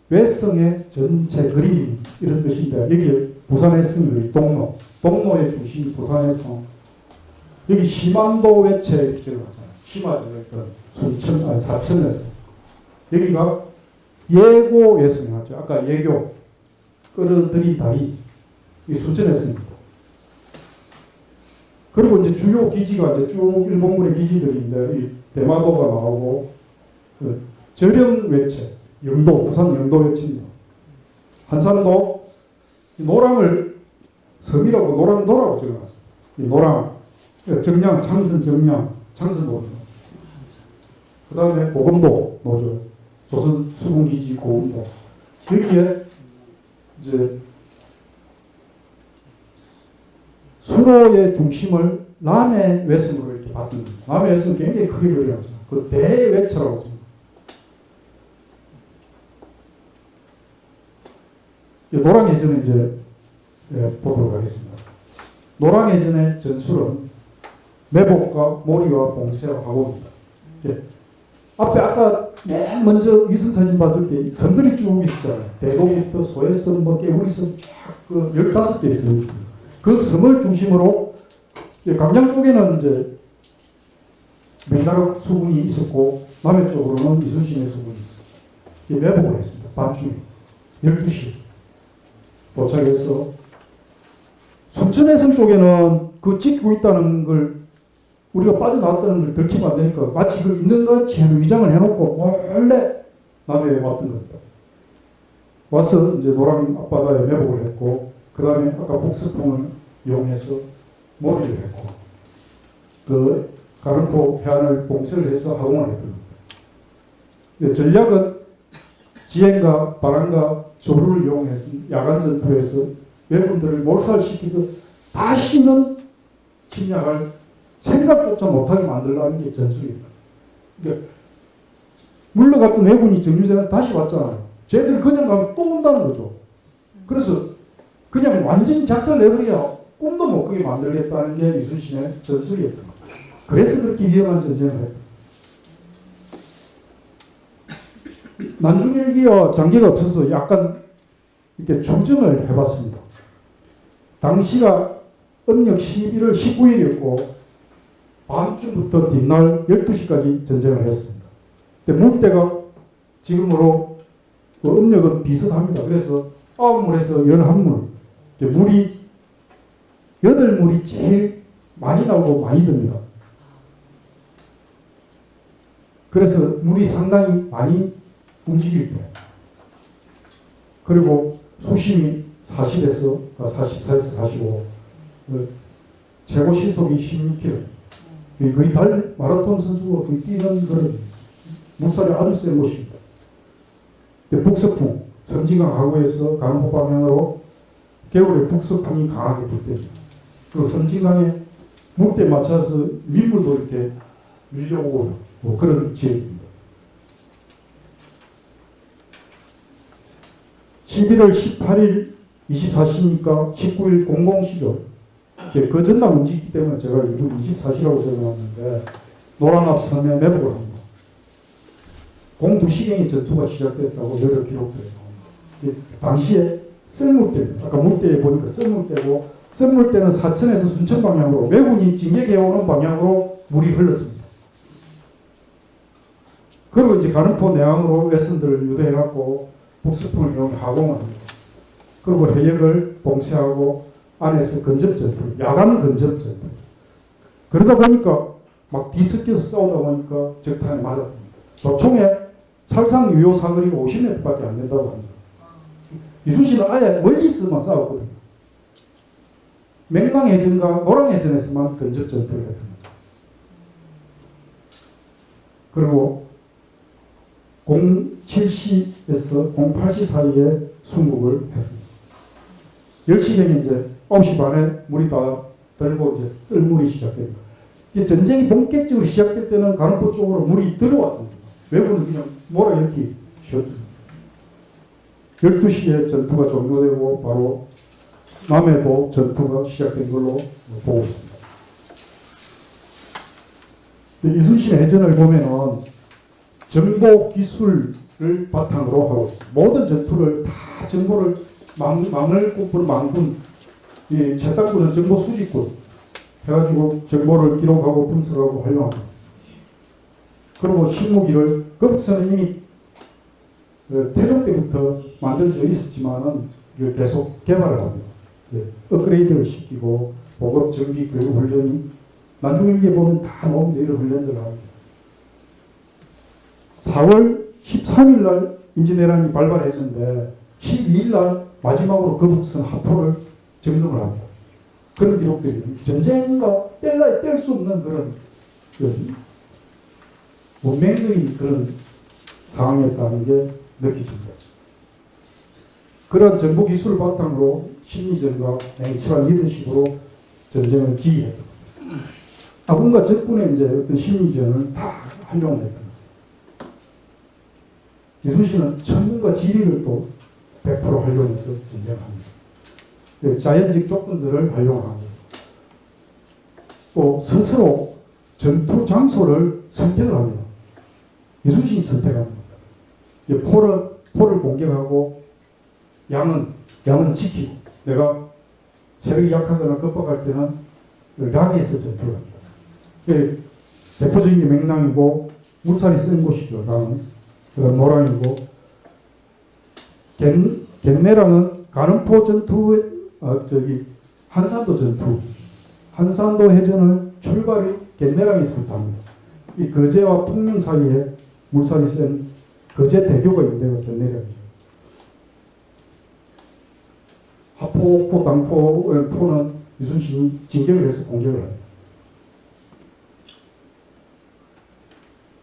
외성의 전체 그림 이런 뜻인데 여기 부산의 성이 동로의 중심이 부산의 성. 여기 희만도 외체 이렇게 적어놨잖아요. 희마죠. 순천 사천에서 여기가 예고 외성이 나왔죠. 아까 예교 끌어들인 다리 이 순천에서입니다. 그리고 이제 주요 기지가 이제 쭉 일본군의 기지들인데 이 대마도가 나오고 그 절영 외체 영도 부산 영도 외체입니다. 한산도 노랑을 섬이라고 노랑도라고 적어놨어요. 이 노랑 정량 창선도입니다. 그 다음에 고금도 노조 조선 수군기지 고금도 여기에 이제 수로의 중심을 남해 외성으로 이렇게 받듭니다. 남해 외성은 굉장히 크게 그려놨죠. 그 대외처라고 합니다. 노랑해전을 이제 보도록 하겠습니다. 노랑해전의 전술은 매복과 모리와 봉쇄와 화고입니다. 앞에 아까 맨 먼저 위성사진 받을 때 섬들이 쭉 있었잖아요. 대동부터 소해섬, 뭐 깨구리섬 쫙그 15개 있습니다. 그 섬을 중심으로 강장 쪽에는 이제 맹나라 수군이 있었고 남해 쪽으로는 이순신의 수군이 있었어요. 매복을 했습니다. 밤중에 12시 도착해서 순천해성 쪽에는 그 찍고 있다는 걸 우리가 빠져나왔다는 걸 들키면 안 되니까 마치 그 있는 것 같이 위장을 해놓고 원래 남해에 왔던 겁니다. 와서 이제 노랑 앞바다에 매복을 했고 그 다음에 아까 북서풍을 이용해서 몰이를 했고 그 가른포 해안을 봉쇄를 해서 하공을 했던 겁니다. 전략은 지행과 바람과 조류를 이용해서 야간 전투에서 외군들을 몰살시켜서 다시는 침략할 생각조차 못하게 만들려는 게 전술입니다. 그러니까 물러갔던 왜군이 정유재는 다시 왔잖아요. 쟤들 그냥 가면 또 온다는 거죠. 그래서 그냥 완전히 작살내버려야 꿈도 못 꾸게 만들겠다는 게 이순신의 전술이었던 겁니다. 그래서 그렇게 위험한 전쟁을 했다. 난중일기와 장기가 없어서 약간 이렇게 추정을 해봤습니다. 당시가 음력 11월 19일이었고 밤중부터 뒷날 12시까지 전쟁을 했습니다. 근데 물때가 지금으로 그 음력은 비슷합니다. 그래서 9물에서 11물. 물이 8물이 제일 많이 나오고 많이 듭니다. 그래서 물이 상당히 많이 움직일 때. 그리고 수심이 40에서 44에서 45. 최고 시속이 16km. 거의 달 마라톤 선수가 거의 뛰는 그런 물살이 아주 센 곳입니다. 북서풍, 섬진강 하구에서 강호 방향으로 겨울에 북서풍이 강하게 불 때입니다. 그 섬진강의 물때에 맞춰서 민물도 이렇게 밀려오고 뭐 그런 지역입니다. 11월 18일 24시니까 19일 00시죠. 그 전날 움직이기 때문에 제가 일부 24시라고 적어놨는데 노랑앞 섬에 매복을 합니다. 공두시경의 전투가 시작됐다고 여러 기록들이 나옵니다. 당시에 썰물대입니다. 아까 물대에 보니까 썰물대고 썰물대는 사천에서 순천 방향으로 왜군이 진격해오는 방향으로 물이 흘렀습니다. 그리고 이제 가는포 내항으로 외선들을 유도해갖고 북서풍을 이용해 하공을 합니다. 그리고 해역을 봉쇄하고 안에서 근접전투, 야간 근접전투. 그러다 보니까 막 뒤섞여서 싸우다 보니까 적탄에 맞았습니다. 조총에 살상 유효 사거리가 50m밖에 안 된다고 합니다. 이순신은 아예 멀리서만 싸웠거든요. 맹랑해전과 노랑해전에서만 근접전투를 했습니다. 그리고 07시에서 08시 사이에 순국을 했습니다. 10시경에 이제 9시 반에 물이 다 들고 이제 썰물이 시작됩니다. 전쟁이 본격적으로 시작될 때는 가는포 쪽으로 물이 들어왔습니다. 외국은 그냥 몰아 이렇게 쉬었습니다. 12시에 전투가 종료되고 바로 남해도 전투가 시작된 걸로 보고 있습니다. 이순신 해전을 보면은 정보 기술을 바탕으로 하고 있습니다. 모든 전투를 다 정보를 망을꾼 망군, 이 채탁군은 정보 수집군 해가지고 정보를 기록하고 분석하고 활용합니다. 그리고 신무기를 거북선은 이미 태종 때부터 만들어져 있었지만은 이걸 계속 개발을 합니다. 업그레이드를 시키고 보급 정비 교육 훈련이 나중에 이게 보면 다 나오는데 이런 훈련들을 합니다. 4월 13일 날 임진왜란이 발발했는데 12일 날 마지막으로 거북선 하포를 점령을 합니다. 그런 기록들이 전쟁과 뗄 수 없는 그런 문맹적인 그런 상황이었다는 게 느껴집니다. 그런 정보 기술을 바탕으로 심리전과 냉철한 리더십으로 전쟁을 지휘했다. 아군과 적군의 이제 어떤 심리전을 다 활용했다. 이순신은 천문과 지리를 또 100% 활용해서 전쟁합니다. 자연적 조건들을 활용합니다. 또 스스로 전투 장소를 선택을 합니다. 이순신이 선택합니다. 포를 공격하고 양은 지키고 내가 세력이 약하거나 급박할 때는 락에서 전투를 합니다. 대표적인 게 맹랑이고 물살이 센 곳이죠. 락은. 노랑이고 갯내랑은 가는포 전투 한산도 전투 한산도 해전을 출발이 갯내랑에서부터 합니다. 이 거제와 풍령 사이에 물살이 센 거제 대교가 있는데요. 갯내랑이죠. 하포, 당포는 이순신이 진격을 해서 공격을 합니다.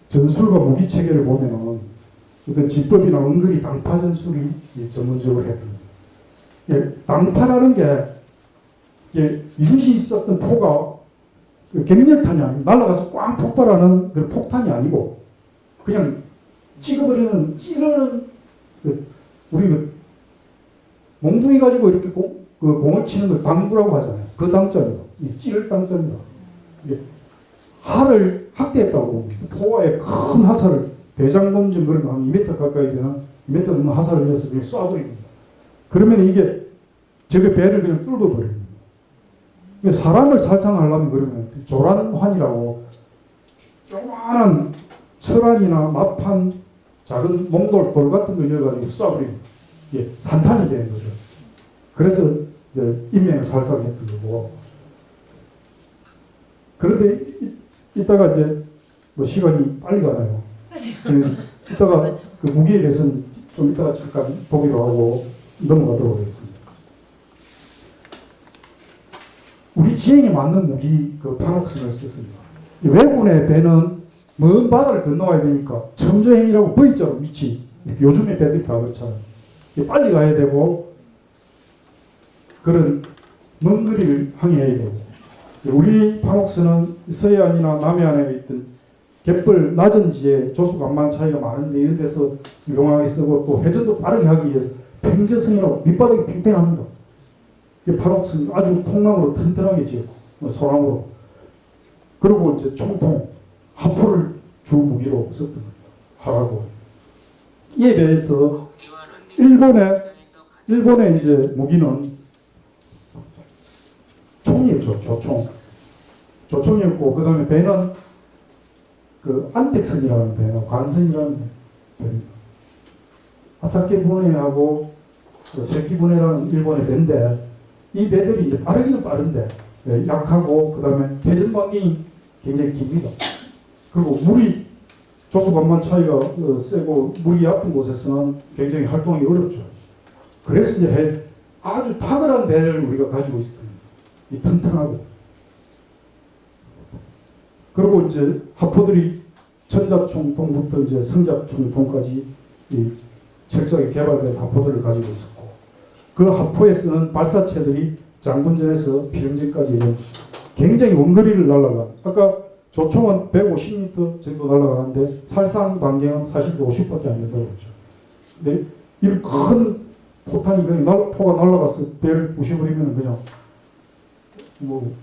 전술과 무기 체계를 보면은 어떤 지법이나 은근히 당파 전술이 전문적으로 했습니다. 당파라는 게 이순신이 썼던 포가 갱렬탄이 아니고 날아가서 꽝 폭발하는 그런 폭탄이 아니고 그냥 찍어버리는 찌르는 우리 몽둥이 가지고 이렇게 공을 치는 걸 당구라고 하잖아요. 그 당점이다. 찌를 당점이다. 하를 학대했다고 봅니다. 포화에 큰 하사를 대장검증 그런 거 한 2m 가까이 되는 2m 넘는 하사를 내서 그냥 쏴버립니다. 그러면 이게 저게 배를 그냥 뚫어버립니다. 사람을 살상하려면 그러면 조란환이라고 조그마한 철안이나 마판 작은 몽돌 돌 같은 걸 넣어가지고 쏴버립니다. 이게 산탄이 되는 거죠. 그래서 이제 인명을 살상했던 거고. 그런데 이따가 이제 뭐 시간이 빨리 가나요. 이따가 그 무기에 대해서는 좀 이따가 잠깐 보기로 하고 넘어가도록 하겠습니다. 우리 지형에 맞는 무기 그 판옥선을 썼습니다. 왜군의 배는 먼 바다를 건너와야 되니까 첨저행이라고 V자로 위치 요즘의 배들이 다 그렇잖아요. 빨리 가야 되고 그런 먼 거리를 항해해야 되고 우리 판옥선은 서해안이나 남해안에 있던 갯벌 낮은 지에 조수간만 차이가 많은데 이런 데서 유용하게 쓰고 또 회전도 빠르게 하기 위해서 팽저선이라고 밑바닥이 팽팽합니다. 판옥선이 아주 통나무로 튼튼하게 지었고 소나무로 그리고 이제 총통 하포를 주 무기로 썼던 겁니다. 하라고 이에 비해서 일본의 이제 무기는 총이었죠. 조총이었고 그 다음에 배는 그 안택선이라는 배나 관선이라는 배입니다. 아타케 분해하고 세키 분해라는 일본의 배인데 이 배들이 이제 빠르기는 빠른데 약하고 그 다음에 회전 반경이 굉장히 깁니다. 그리고 물이 조수간만 차이가 세고 물이 얕은 곳에서는 굉장히 활동이 어렵죠. 그래서 이제 아주 탁월한 배를 우리가 가지고 있습니다. 이 튼튼하고. 그리고 이제 하포들이 천잡총통부터 이제 성잡총통까지 이 철저하게 개발된 하포들을 가지고 있었고 그 하포에 쓰는 발사체들이 장군전에서 필영전까지 굉장히 먼 거리를 날아가. 아까 조총은 150m 정도 날아가는데 살상 반경은 사실 50밖에 안 된다고 했죠. 근데 이런 큰 포탄이 그냥 포가 날아가서 배를 부셔버리면 그냥 뭐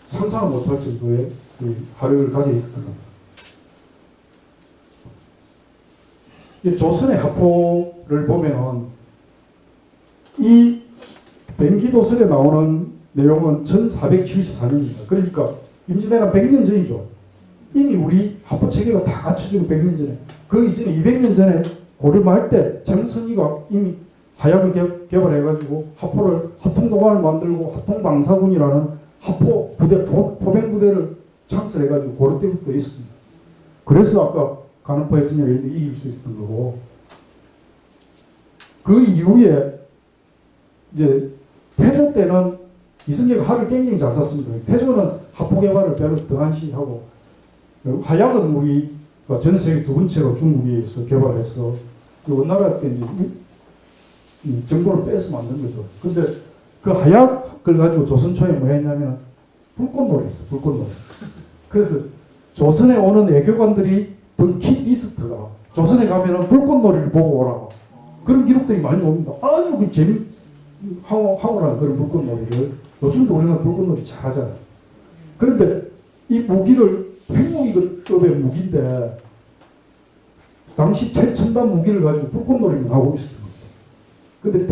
상상을 못할 정도의 그 화력을 가지고 있었던 겁니다. 이 조선의 하포를 보면은 이 뱅기도설에 나오는 내용은 1474년입니다. 그러니까 임진왜란 100년 전이죠. 이미 우리 하포 체계가 다 갖춰지고 100년 전에 그 이전에 200년 전에 고려말 때 정선이가 이미 하약을 개발해가지고 하포를 하통도관을 만들고 하통방사군이라는 하포 부대 포병 부대를 창설해가지고 고려 때부터 있습니다. 그래서 아까 간호파 해수녀를 이길 수 있었던 거고 그 이후에 이제 태조 때는 이승계가 하를 굉장히 잘 쐈습니다. 태조는 하포 개발을 별로 등한시하고 하약은 우리가 전 세계 두 번째로 중국에서 개발해서 원나라 때 이제 정보를 빼서 만든 거죠. 근데 그 하약을 가지고 조선 초에 뭐 했냐면 불꽃놀이였어. 불꽃놀이. 그래서 조선에 오는 외교관들이 버킷리스트가 조선에 가면은 불꽃놀이를 보고 오라고 그런 기록들이 많이 옵니다. 아주 그 황홀한 그런 불꽃놀이를 요즘도 우리는 불꽃놀이 잘하잖아요. 그런데 이 무기를 핵무기급의 무기인데 당시 최첨단 무기를 가지고 불꽃놀이를 하고 있었던 겁니다. 근데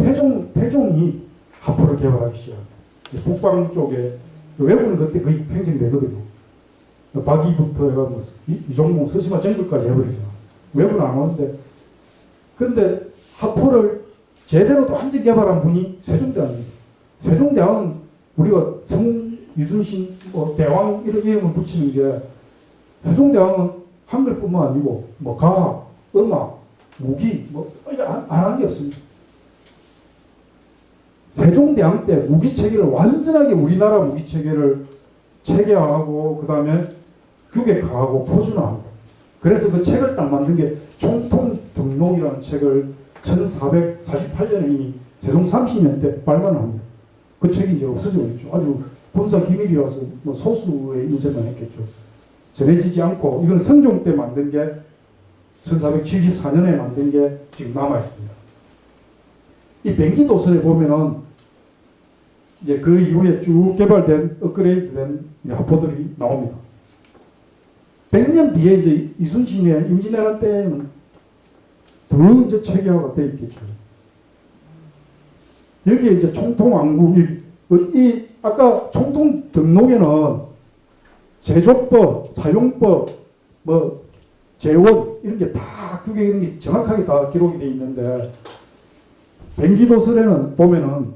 태종이 하포를 개발하기 시작합니다. 북방 쪽에 외국은 그때 거의 팽창되거든요. 박이부터 해가지고 이종목 서시마 정글까지 해버리잖아. 외국은 안 오는데 근데 하포를 제대로 또 완전 개발한 분이 세종대왕입니다. 세종대왕은 우리가 성, 유순신, 뭐 대왕 이런 이름을 붙이는 게 세종대왕은 한글뿐만 아니고 뭐 가학, 음악, 무기 뭐 안 한 게 없습니다. 세종대왕 때 무기체계를 완전하게 우리나라 무기체계를 체계화하고 그 다음에 규격화하고 표준화합니다. 그래서 그 책을 딱 만든 게 총통등록이라는 책을 1448년에 이미 세종 30년 때 발간합니다. 그 책이 이제 없어지고 있죠. 아주 본사 기밀이라서 뭐 소수의 인쇄만 했겠죠. 전해지지 않고 이건 성종 때 만든 게 1474년에 만든 게 지금 남아 있습니다. 이 뱅기도설에 보면은 이제 그 이후에 쭉 개발된 업그레이드된 하포들이 나옵니다. 100년 뒤에 이제 이순신의 임진왜란 때는 더 이제 체계화가 되어 있겠죠. 여기에 이제 총통왕국, 이 아까 총통 등록에는 제조법, 사용법, 뭐 재원 이런 게 다 규격 이런 게 정확하게 다 기록이 되어 있는데 뱅기도설에는 보면은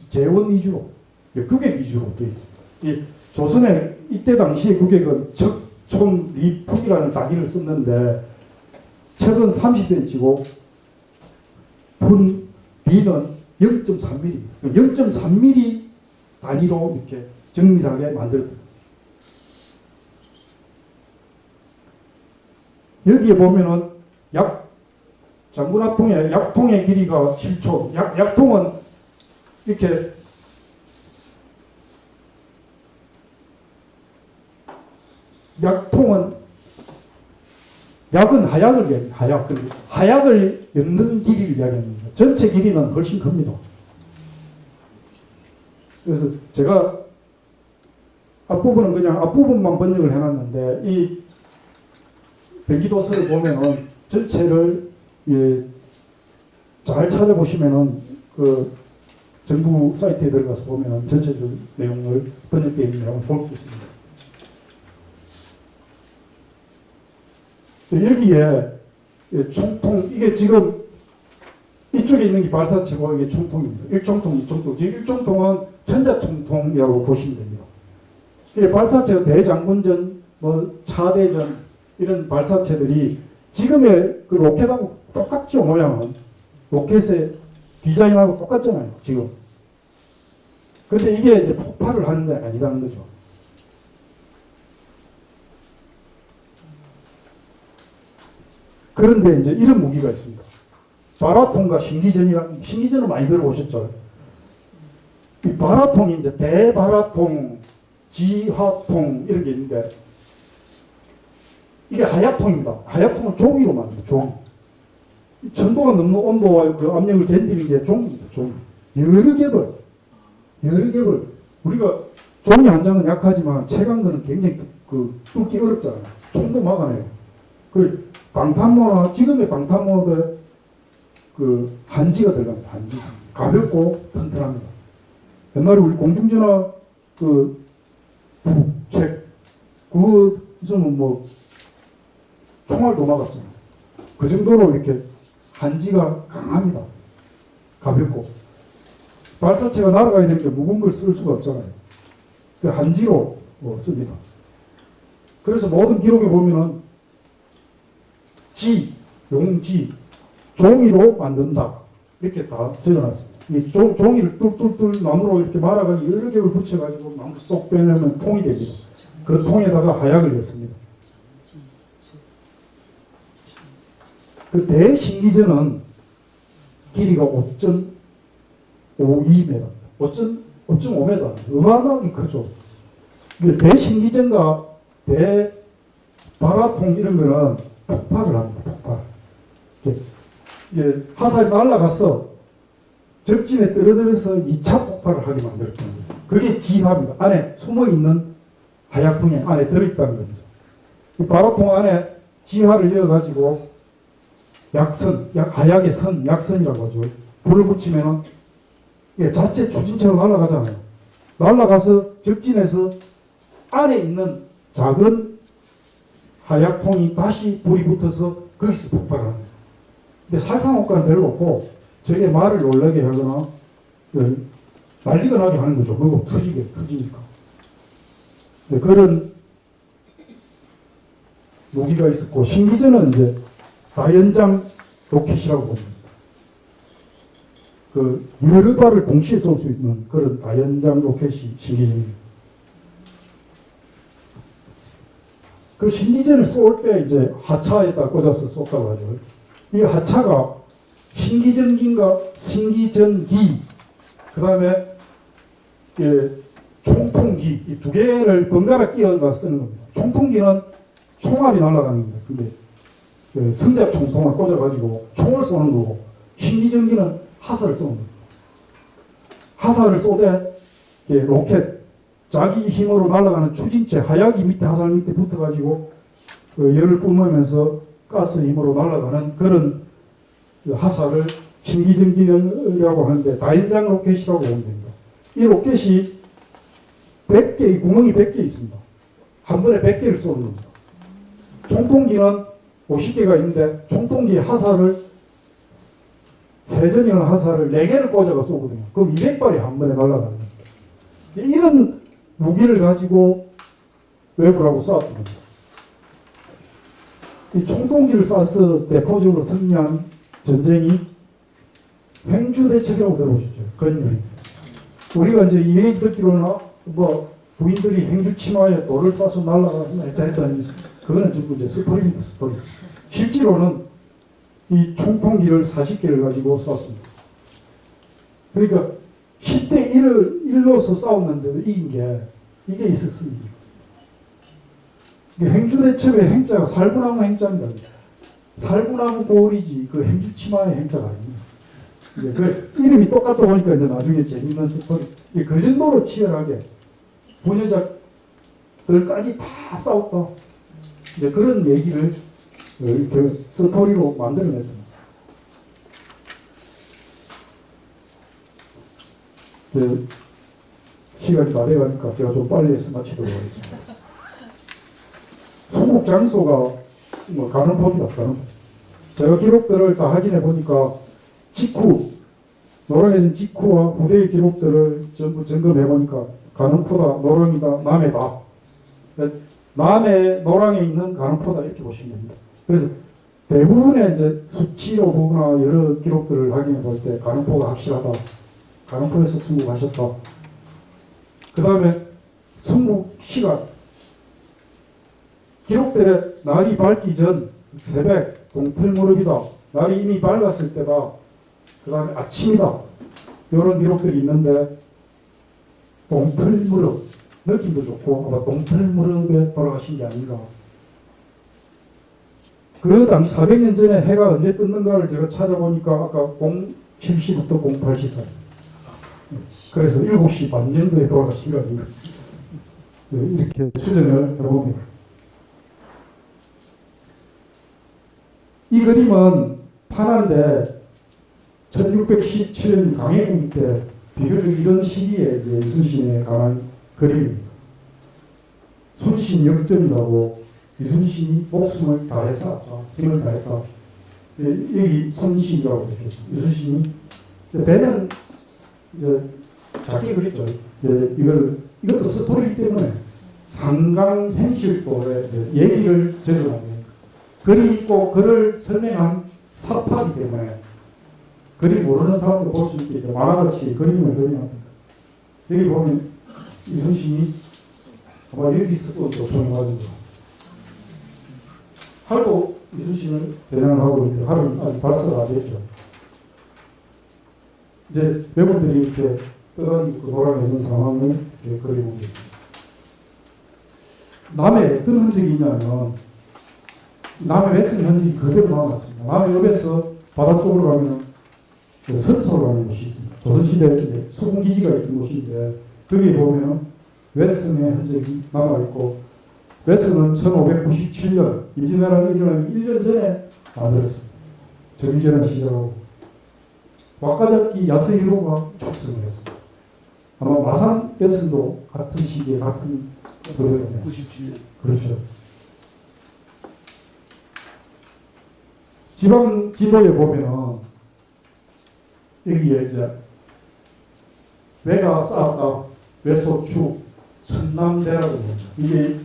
재원 위주로, 규격 위주로 되어 있습니다. 이 조선의 이때 당시의 규격은 척촌 리풍이라는 단위를 썼는데 척은 30cm고 분 리는 0.3mm, 0.3mm 단위로 이렇게 정밀하게 만들었다. 여기에 보면은 장군합통의 약통의 길이가 7초. 약통은 이렇게 약은 하약을 이야기합니다. 하약을 엮는 길이를 이야기합니다. 전체 길이는 훨씬 큽니다. 그래서 제가 앞부분은 그냥 앞부분만 번역을 해놨는데 이 뱅기도서를 보면은 전체를 잘 찾아보시면은 그 정부 사이트에 들어가서 보면은 전체적 내용을 번역되어 있는 내용을 볼 수 있습니다. 여기에 총통, 이게 지금 이쪽에 있는 게 발사체고 이게 총통입니다. 1총통, 2총통. 지금 1총통은 전자총통이라고 보시면 됩니다. 이게 발사체가 대장군전, 뭐 차대전 이런 발사체들이 지금의 그 로켓하고 똑같죠, 모양은. 로켓의 디자인하고 똑같잖아요, 지금. 근데 이게 이제 폭발을 하는 게 아니라는 거죠. 그런데 이제 이런 무기가 있습니다. 바라통과 신기전을 많이 들어보셨죠? 이 바라통이 이제 대바라통, 지화통 이런 게 있는데 이게 하약통입니다. 하약통은 종이로 만듭니다. 종. 천도가 넘는 온도와 그 압력을 견디는 게 종입니다. 종. 여러 겹을. 우리가 종이 한 장은 약하지만 채간 거는 굉장히 뚫기 어렵잖아요. 총도 막아내요. 그 방탄모나 지금의 방탄모에 그 한지가 들어갑니다. 한지. 가볍고 튼튼합니다. 옛날에 우리 공중전화 책 그거 있으면 뭐 총알도 막았잖아요. 그 정도로 이렇게 한지가 강합니다. 가볍고 발사체가 날아가야 되는데 무거운 걸 쓸 수가 없잖아요. 그 한지로 씁니다. 그래서 모든 기록에 보면은 용지, 종이로 만든다 이렇게 다 적어놨습니다. 이 종이를 뚫뚫뚫 나무로 이렇게 말아가지고 여러 개를 붙여가지고 나무 쏙 빼내면 통이 됩니다. 그 통에다가 하약을 넣습니다. 그 대신기전은 길이가 5.52m, 5.5m, 어마어마하게 크죠. 대신기전과 대바라통 이런 거는 폭발을 합니다. 폭발. 이게 화살이 날아가서 적진에 떨어뜨려서 2차 폭발을 하게 만들었습니다. 그게 지하입니다. 안에 숨어있는 하약통에 안에 들어있다는 겁니다. 이 바라통 안에 지하를 이어가지고 하약의 약선이라고 하죠. 불을 붙이면 자체 추진체로 날아가잖아요. 날아가서 적진에서 안에 있는 작은 하약통이 다시 불이 붙어서 거기서 폭발을 합니다. 근데 살상효과는 별로 없고 저게 말을 놀라게 하거나 난리가 나게 하는 거죠. 그리고 터지니까. 네, 그런 무기가 있었고 신기전은 이제 다연장 로켓이라고 봅니다. 그 여러 발을 동시에 쏠 수 있는 그런 다연장 로켓이 신기전입니다. 그 신기전을 쏠 때 이제 하차에다 꽂아서 쏠다고 하죠. 이 하차가 신기전기인가 신기전기 그 다음에 총통기 이 두 개를 번갈아 끼어가 쓰는 겁니다. 총통기는 총알이 날아가는 겁니다. 근데 승작 총통을 꽂아가지고 총을 쏘는 거고 신기전기는 화살을 쏘는 겁니다. 화살을 쏘되 로켓 자기 힘으로 날아가는 추진체 하약이 밑에 화살 밑에 붙어가지고 열을 뿜으면서 가스 힘으로 날아가는 그런 화살을 신기전기라고 하는데 다연장 로켓이라고 보면 됩니다. 이 로켓이 100개, 구멍이 100개 있습니다. 한 번에 100개를 쏘는 겁니다. 총통기는 50개가 있는데 총통기에 화살을 세전이라는 화살을 4개를 꽂아가 쏘거든요. 그럼 200발이 한 번에 날아가는 겁니다. 이런 무기를 가지고 외부라고 싸웠던 겁니다. 이 총통기를 쏴서 대표적으로 승리한 전쟁이 행주대첩이라고 들어보셨죠? 건율이. 우리가 이제 이 얘기 듣기로는 부인들이 행주치마에 돌을 쏴서 날아가서 했다니 그거는 전부 이제 스토리입니다. 스토리. 실제로는 이 총통기를 40개를 가지고 쐈습니다. 그러니까 10대 1로서 싸웠는데도 이긴 게 이게 있었습니다. 행주대첩의 행자가 살구나무 행자입니다. 살구나무 고리지 그 행주치마의 행자가 아닙니다. 그 이름이 똑같다 보니까 이제 나중에 재밌는 스토리. 그 정도로 치열하게 부녀자들까지 다 싸웠다. 이제 그런 얘기를 이렇게 스토리로 만들어냈습니다. 시간이 다 돼가니까 제가 좀 빨리 해서 마치도록 하겠습니다. 소국 장소가 가는포입니다. 가는포. 제가 기록들을 다 확인해 보니까 직후 노랑해진 직후와 후대의 기록들을 전부 점검해 보니까 가는포다, 노랑이다, 남해다. 남해, 노랑에 있는 가는포다 이렇게 보시면 됩니다. 그래서 대부분의 이제 수치로 보거나 여러 기록들을 확인해 볼 때 가는포가 확실하다. 가는포에서 순국하셨다. 그 다음에 순국 시간. 기록들에 날이 밝기 전 새벽, 동틀 무렵이다. 날이 이미 밝았을 때다. 그 다음에 아침이다. 이런 기록들이 있는데 동틀 무렵 느낌도 좋고 아마 동틀 무렵에 돌아가신 게 아닌가 그 당시 400년 전에 해가 언제 떴는가를 제가 찾아보니까 아까 07시부터 08시 사이. 그래서 7시 반 정도에 돌아가시가지고 이렇게 추정을 해봅니다. 이 그림은 파나인데 1617년 강해군 때 비교적 이런 시기에 이제 이순신에 관한 그림입니다. 순신 역전이라고 이순신이 목숨을 다해서 힘을 다했다. 여기 손신이라고 적혔습니다. 이순신이 배는 이제 작게 그렸죠. 이것도 스토리이기 때문에 상강 행실도의 얘기를 적어놓은 그리고 그를 설명한 사파이기 때문에 그림 모르는 사람도 볼 수 있게 만화같이 그림을 그려놨습니다. 여기 보면 이순신이 아마 여기서 또 조총해가지고 활도 이순신을 대장하고 있는데 활은 아직 발사가 안 됐죠. 이제 외국들이 이렇게 떠다니고 돌아다니는 상황을 이렇게 그려보고 있습니다. 남해 어떤 흔적이 있냐면 남해 웨스트 흔적이 그대로 남았습니다. 남해 읍에서 바다 쪽으로 가면 선소라는 곳이 있습니다. 조선시대 수군기지가 있던 곳인데 거기에 보면 웨스턴의 흔적이 남아있고 웨스턴은 1597년 임진왜란이 일어나기 1년 전에 만들었습니다. 정유재란 시작하고 와카자키 야스히로가 촉성을 했습니다. 아마 마산 웨스턴도 같은 시기에 같은 도전이네요. 97년. 그렇죠. 지방 지도에 보면은 여기에 이제 외가 쌓았다 외소축 천남대라고 하죠. 이게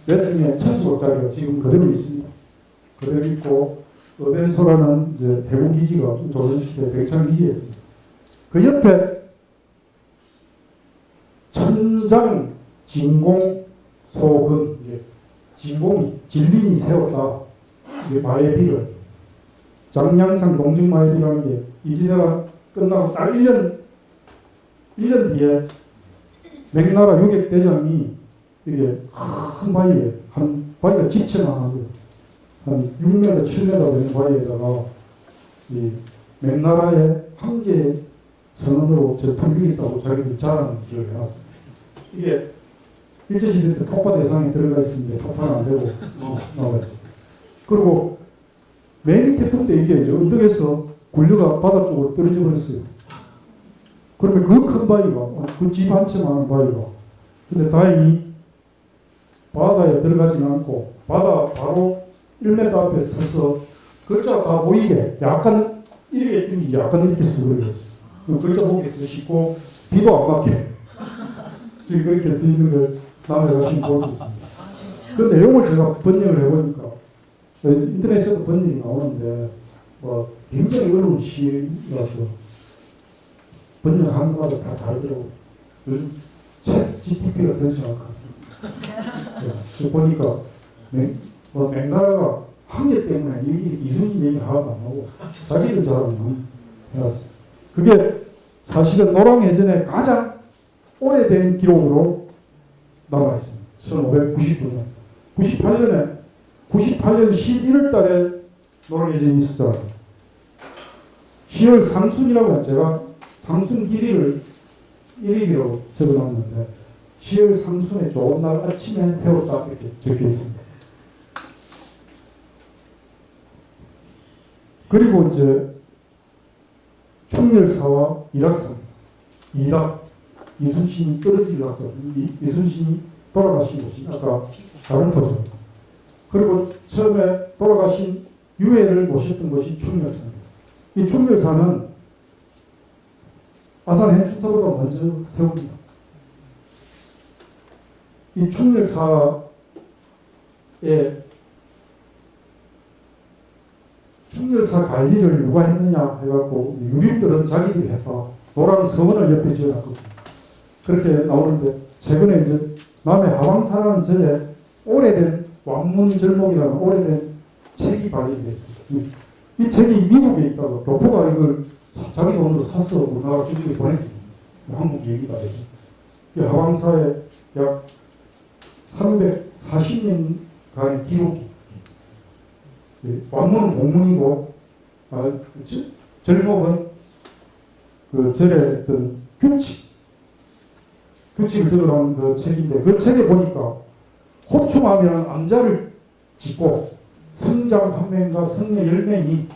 외승의 천수짜리가 지금 그대로 있습니다. 그대로 있고 어벤소라는 이제 해군기지가 조선시대 백창기지였습니다. 그 옆에 천장 진공 소근 진공이 진린이 세웠다. 이게 마예비를 장량상 동정 마예비라는 게 임진왜란 끝나고 딱 1년 뒤에 맥나라 유격대장이 이게 큰 바위에 한 바위가 집천하고 한 6m, 7m 되는 바위에다가 이 맥나라의 황제 선언으로 전통기겠다고 자기들이 자랑을 지어해놨습니다. 이게 일제시대 때 폭파 대상에 들어가 있었는데 폭파는 안 되고 나와 있습니다. 그리고 맨 밑에 뚝대 이게 언덕에서 굴려가 바다 쪽으로 떨어져 버렸어요. 그러면 그 큰 바위가 그 집 한 채만한 바위가 근데 다행히 바다에 들어가지는 않고 바다 바로 1m 앞에 서서 글자가 다 보이게 약간 이렇게 뜬기 약간 이렇게 쓰고 글자 보기 쓰시고 비도 안 맞게 지금 그렇게 쓰이는 걸 남에 가시면 볼 수 있습니다. 그 내용을 제가 번역을 해보니까 인터넷에도 번역이 나오는데 굉장히 어려운 시라서 번역하는 것마다 다 다르더라고요. 요즘 챗 GPT가 더 정확합니다. 보니까 맥나라가 황제 때문에 이순신 얘기 하나도 안 하고 자기들 자랑만 해놨어요. 그게 사실은 노랑해전에 가장 오래된 기록으로 나와 있습니다. 1599년. 98년 11월 달에 노랑해전이 있었잖아요. 10월 상순이라고 제가 상순 길이를 1일이라고 적어놨는데 10월 상순에 좋은 날 아침에 태웠다 이렇게 적혀 있습니다. 그리고 이제 충렬사와 이락산, 이락, 이순신이 떨어지려고 이순신이 돌아가신 곳이 아까 다른터죠. 그리고 처음에 돌아가신 유해를 모셨던 것이 충렬사입니다. 이 충렬사는 아산 행춘사보다 먼저 세웁니다. 이 충렬사에 충렬사 관리를 누가 했느냐 해갖고 유림들은 자기들이 했다. 노랑 서원을 옆에 지어놨거든요. 그렇게 나오는데 최근에 이제 남해 하방사라는 절에 오래된 왕문절목이라는 오래된 책이 발견이 됐습니다. 이 책이 미국에 있다가 교포가 이걸 자기 돈으로 사서 우리나라 주식에 보내줍니다. 한국 얘기가 되죠. 하방사에 약 340년간의 기록이 완문은 공문이고 절목은 그 절의 어떤 규칙을 적어놓은 그 책인데 그 책에 보니까 호충함이라는 암자를 짓고 성장 한 명과 성녀 10명이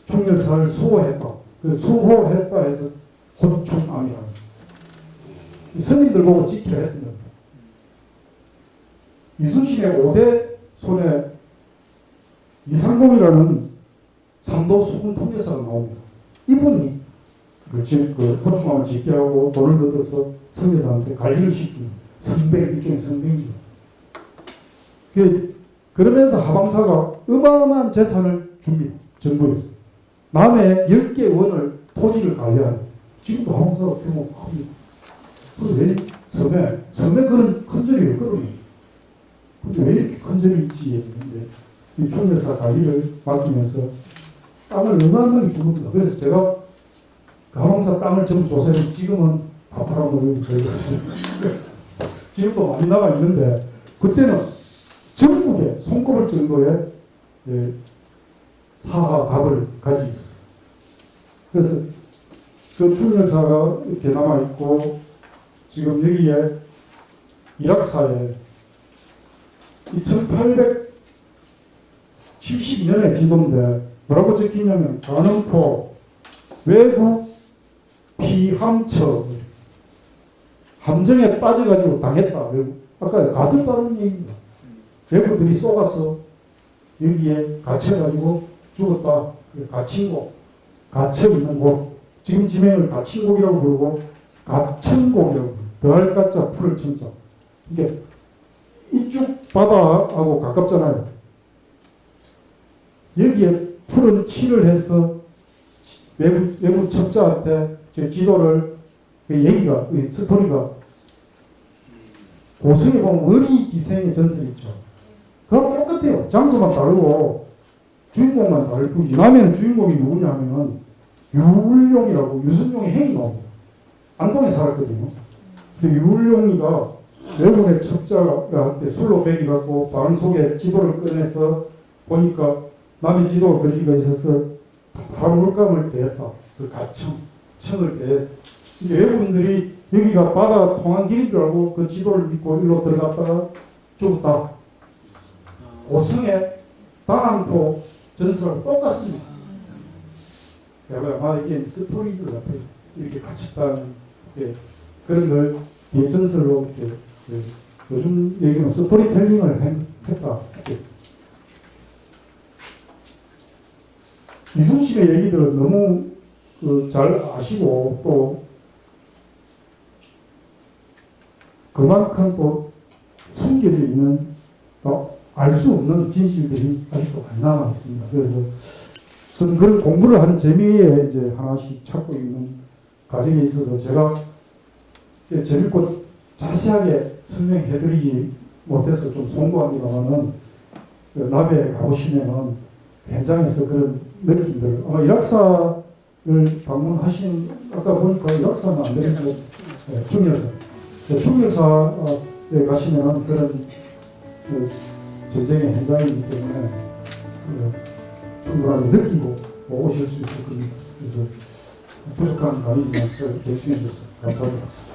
충렬사를 수호했다. 그 수호했다 해서 호충암이라는 스님들 보고 지키라 했던 겁니다. 이순신의 5대 손에 이상공이라는 삼도 수군 통제사가 나옵니다. 이분이 그 호충암을 짓게 하고 돈을 얻어서 성녀들한테 관리를 시키는 일종의 선배입니다. 그러면서 하방사가 어마어마한 재산을 줍니다. 정부에서. 남의 10개 원을 토지를 관리하는 지금도 하방사가 규모 큽니다. 왜 섬에 그런 큰 절이 없거든요. 근데 왜 이렇게 큰 절이 있지 했는데 이 충렬사 관리를 맡기면서 땅을 어마어마하게 준 겁니다. 그래서 제가 그 하방사 땅을 전부 조사해서 지금은 다 팔아먹은 별거 없어요. 지금도 많이 나가 있는데 그때는 전국에 손꼽을 정도의 사하갑을 가지고 있었어요. 그래서 그 충렬사가 이렇게 남아있고 지금 여기에 이락사에 1872년에 지도인데 뭐라고 적히냐면 간흥포 외부 피함처 함정에 빠져가지고 당했다. 아까 가뒀다는 얘기입니다. 외부들이 쏘가서 여기에 갇혀가지고 죽었다. 갇힌 곳, 갇혀 있는 곳. 지금 지명을 갇힌곡이라고 부르고 갇힌곡이라고 부르고 더할 가짜 풀을 청자. 이게 이쪽 바다하고 가깝잖아요. 여기에 풀은 칠을 해서 외부 첩자한테 제 지도를 얘기가 스토리가 고승에 보면 어리 기생의 전설이 있죠. 그거 똑같아요. 장소만 다르고 주인공만 다를 뿐이지. 남해는 주인공이 누구냐 하면 유울룡이라고 유순종의 행이 나옵니다. 안동에 살았거든요. 근데 유울룡이가 외국의 첩자한테 술로 배기갖고 방 속에 지도를 꺼내서 보니까 남의 지도가 그려지가 있어서 파란 물감을 대었다. 그 청을 대. 외국인들이 여기가 바다 통한 길인 줄 알고 그 지도를 믿고 일로 들어갔다가 죽었다. 고성의 다람포 전설하고 똑같습니다. 아마 이게 스토리인 것 같아요. 이렇게 갇혔다는 그런 걸 뒤에 전설로 이렇게 요즘 얘기는 스토리텔링을 했다. 이순신의 얘기들을 너무 잘 아시고 또 그만큼 또 숨겨져 있는 알 수 없는 진실들이 아직도 많이 남아 있습니다. 그래서 저는 그런 공부를 하는 재미에 이제 하나씩 찾고 있는 과정에 있어서 제가 재밌고 자세하게 설명해드리지 못해서 좀 송구합니다만은 남해에 가보시면은 현장에서 그런 느낌들 아마 이락사를 방문하신 아까 보니까 이락사는 안 되겠고 충렬사에 가시면은 그런 전쟁의 현장이기 때문에 충분하게 느끼고 오실 수 있을 겁니다. 그래서 부족한 강의지만 격심해 주셔서 감사합니다.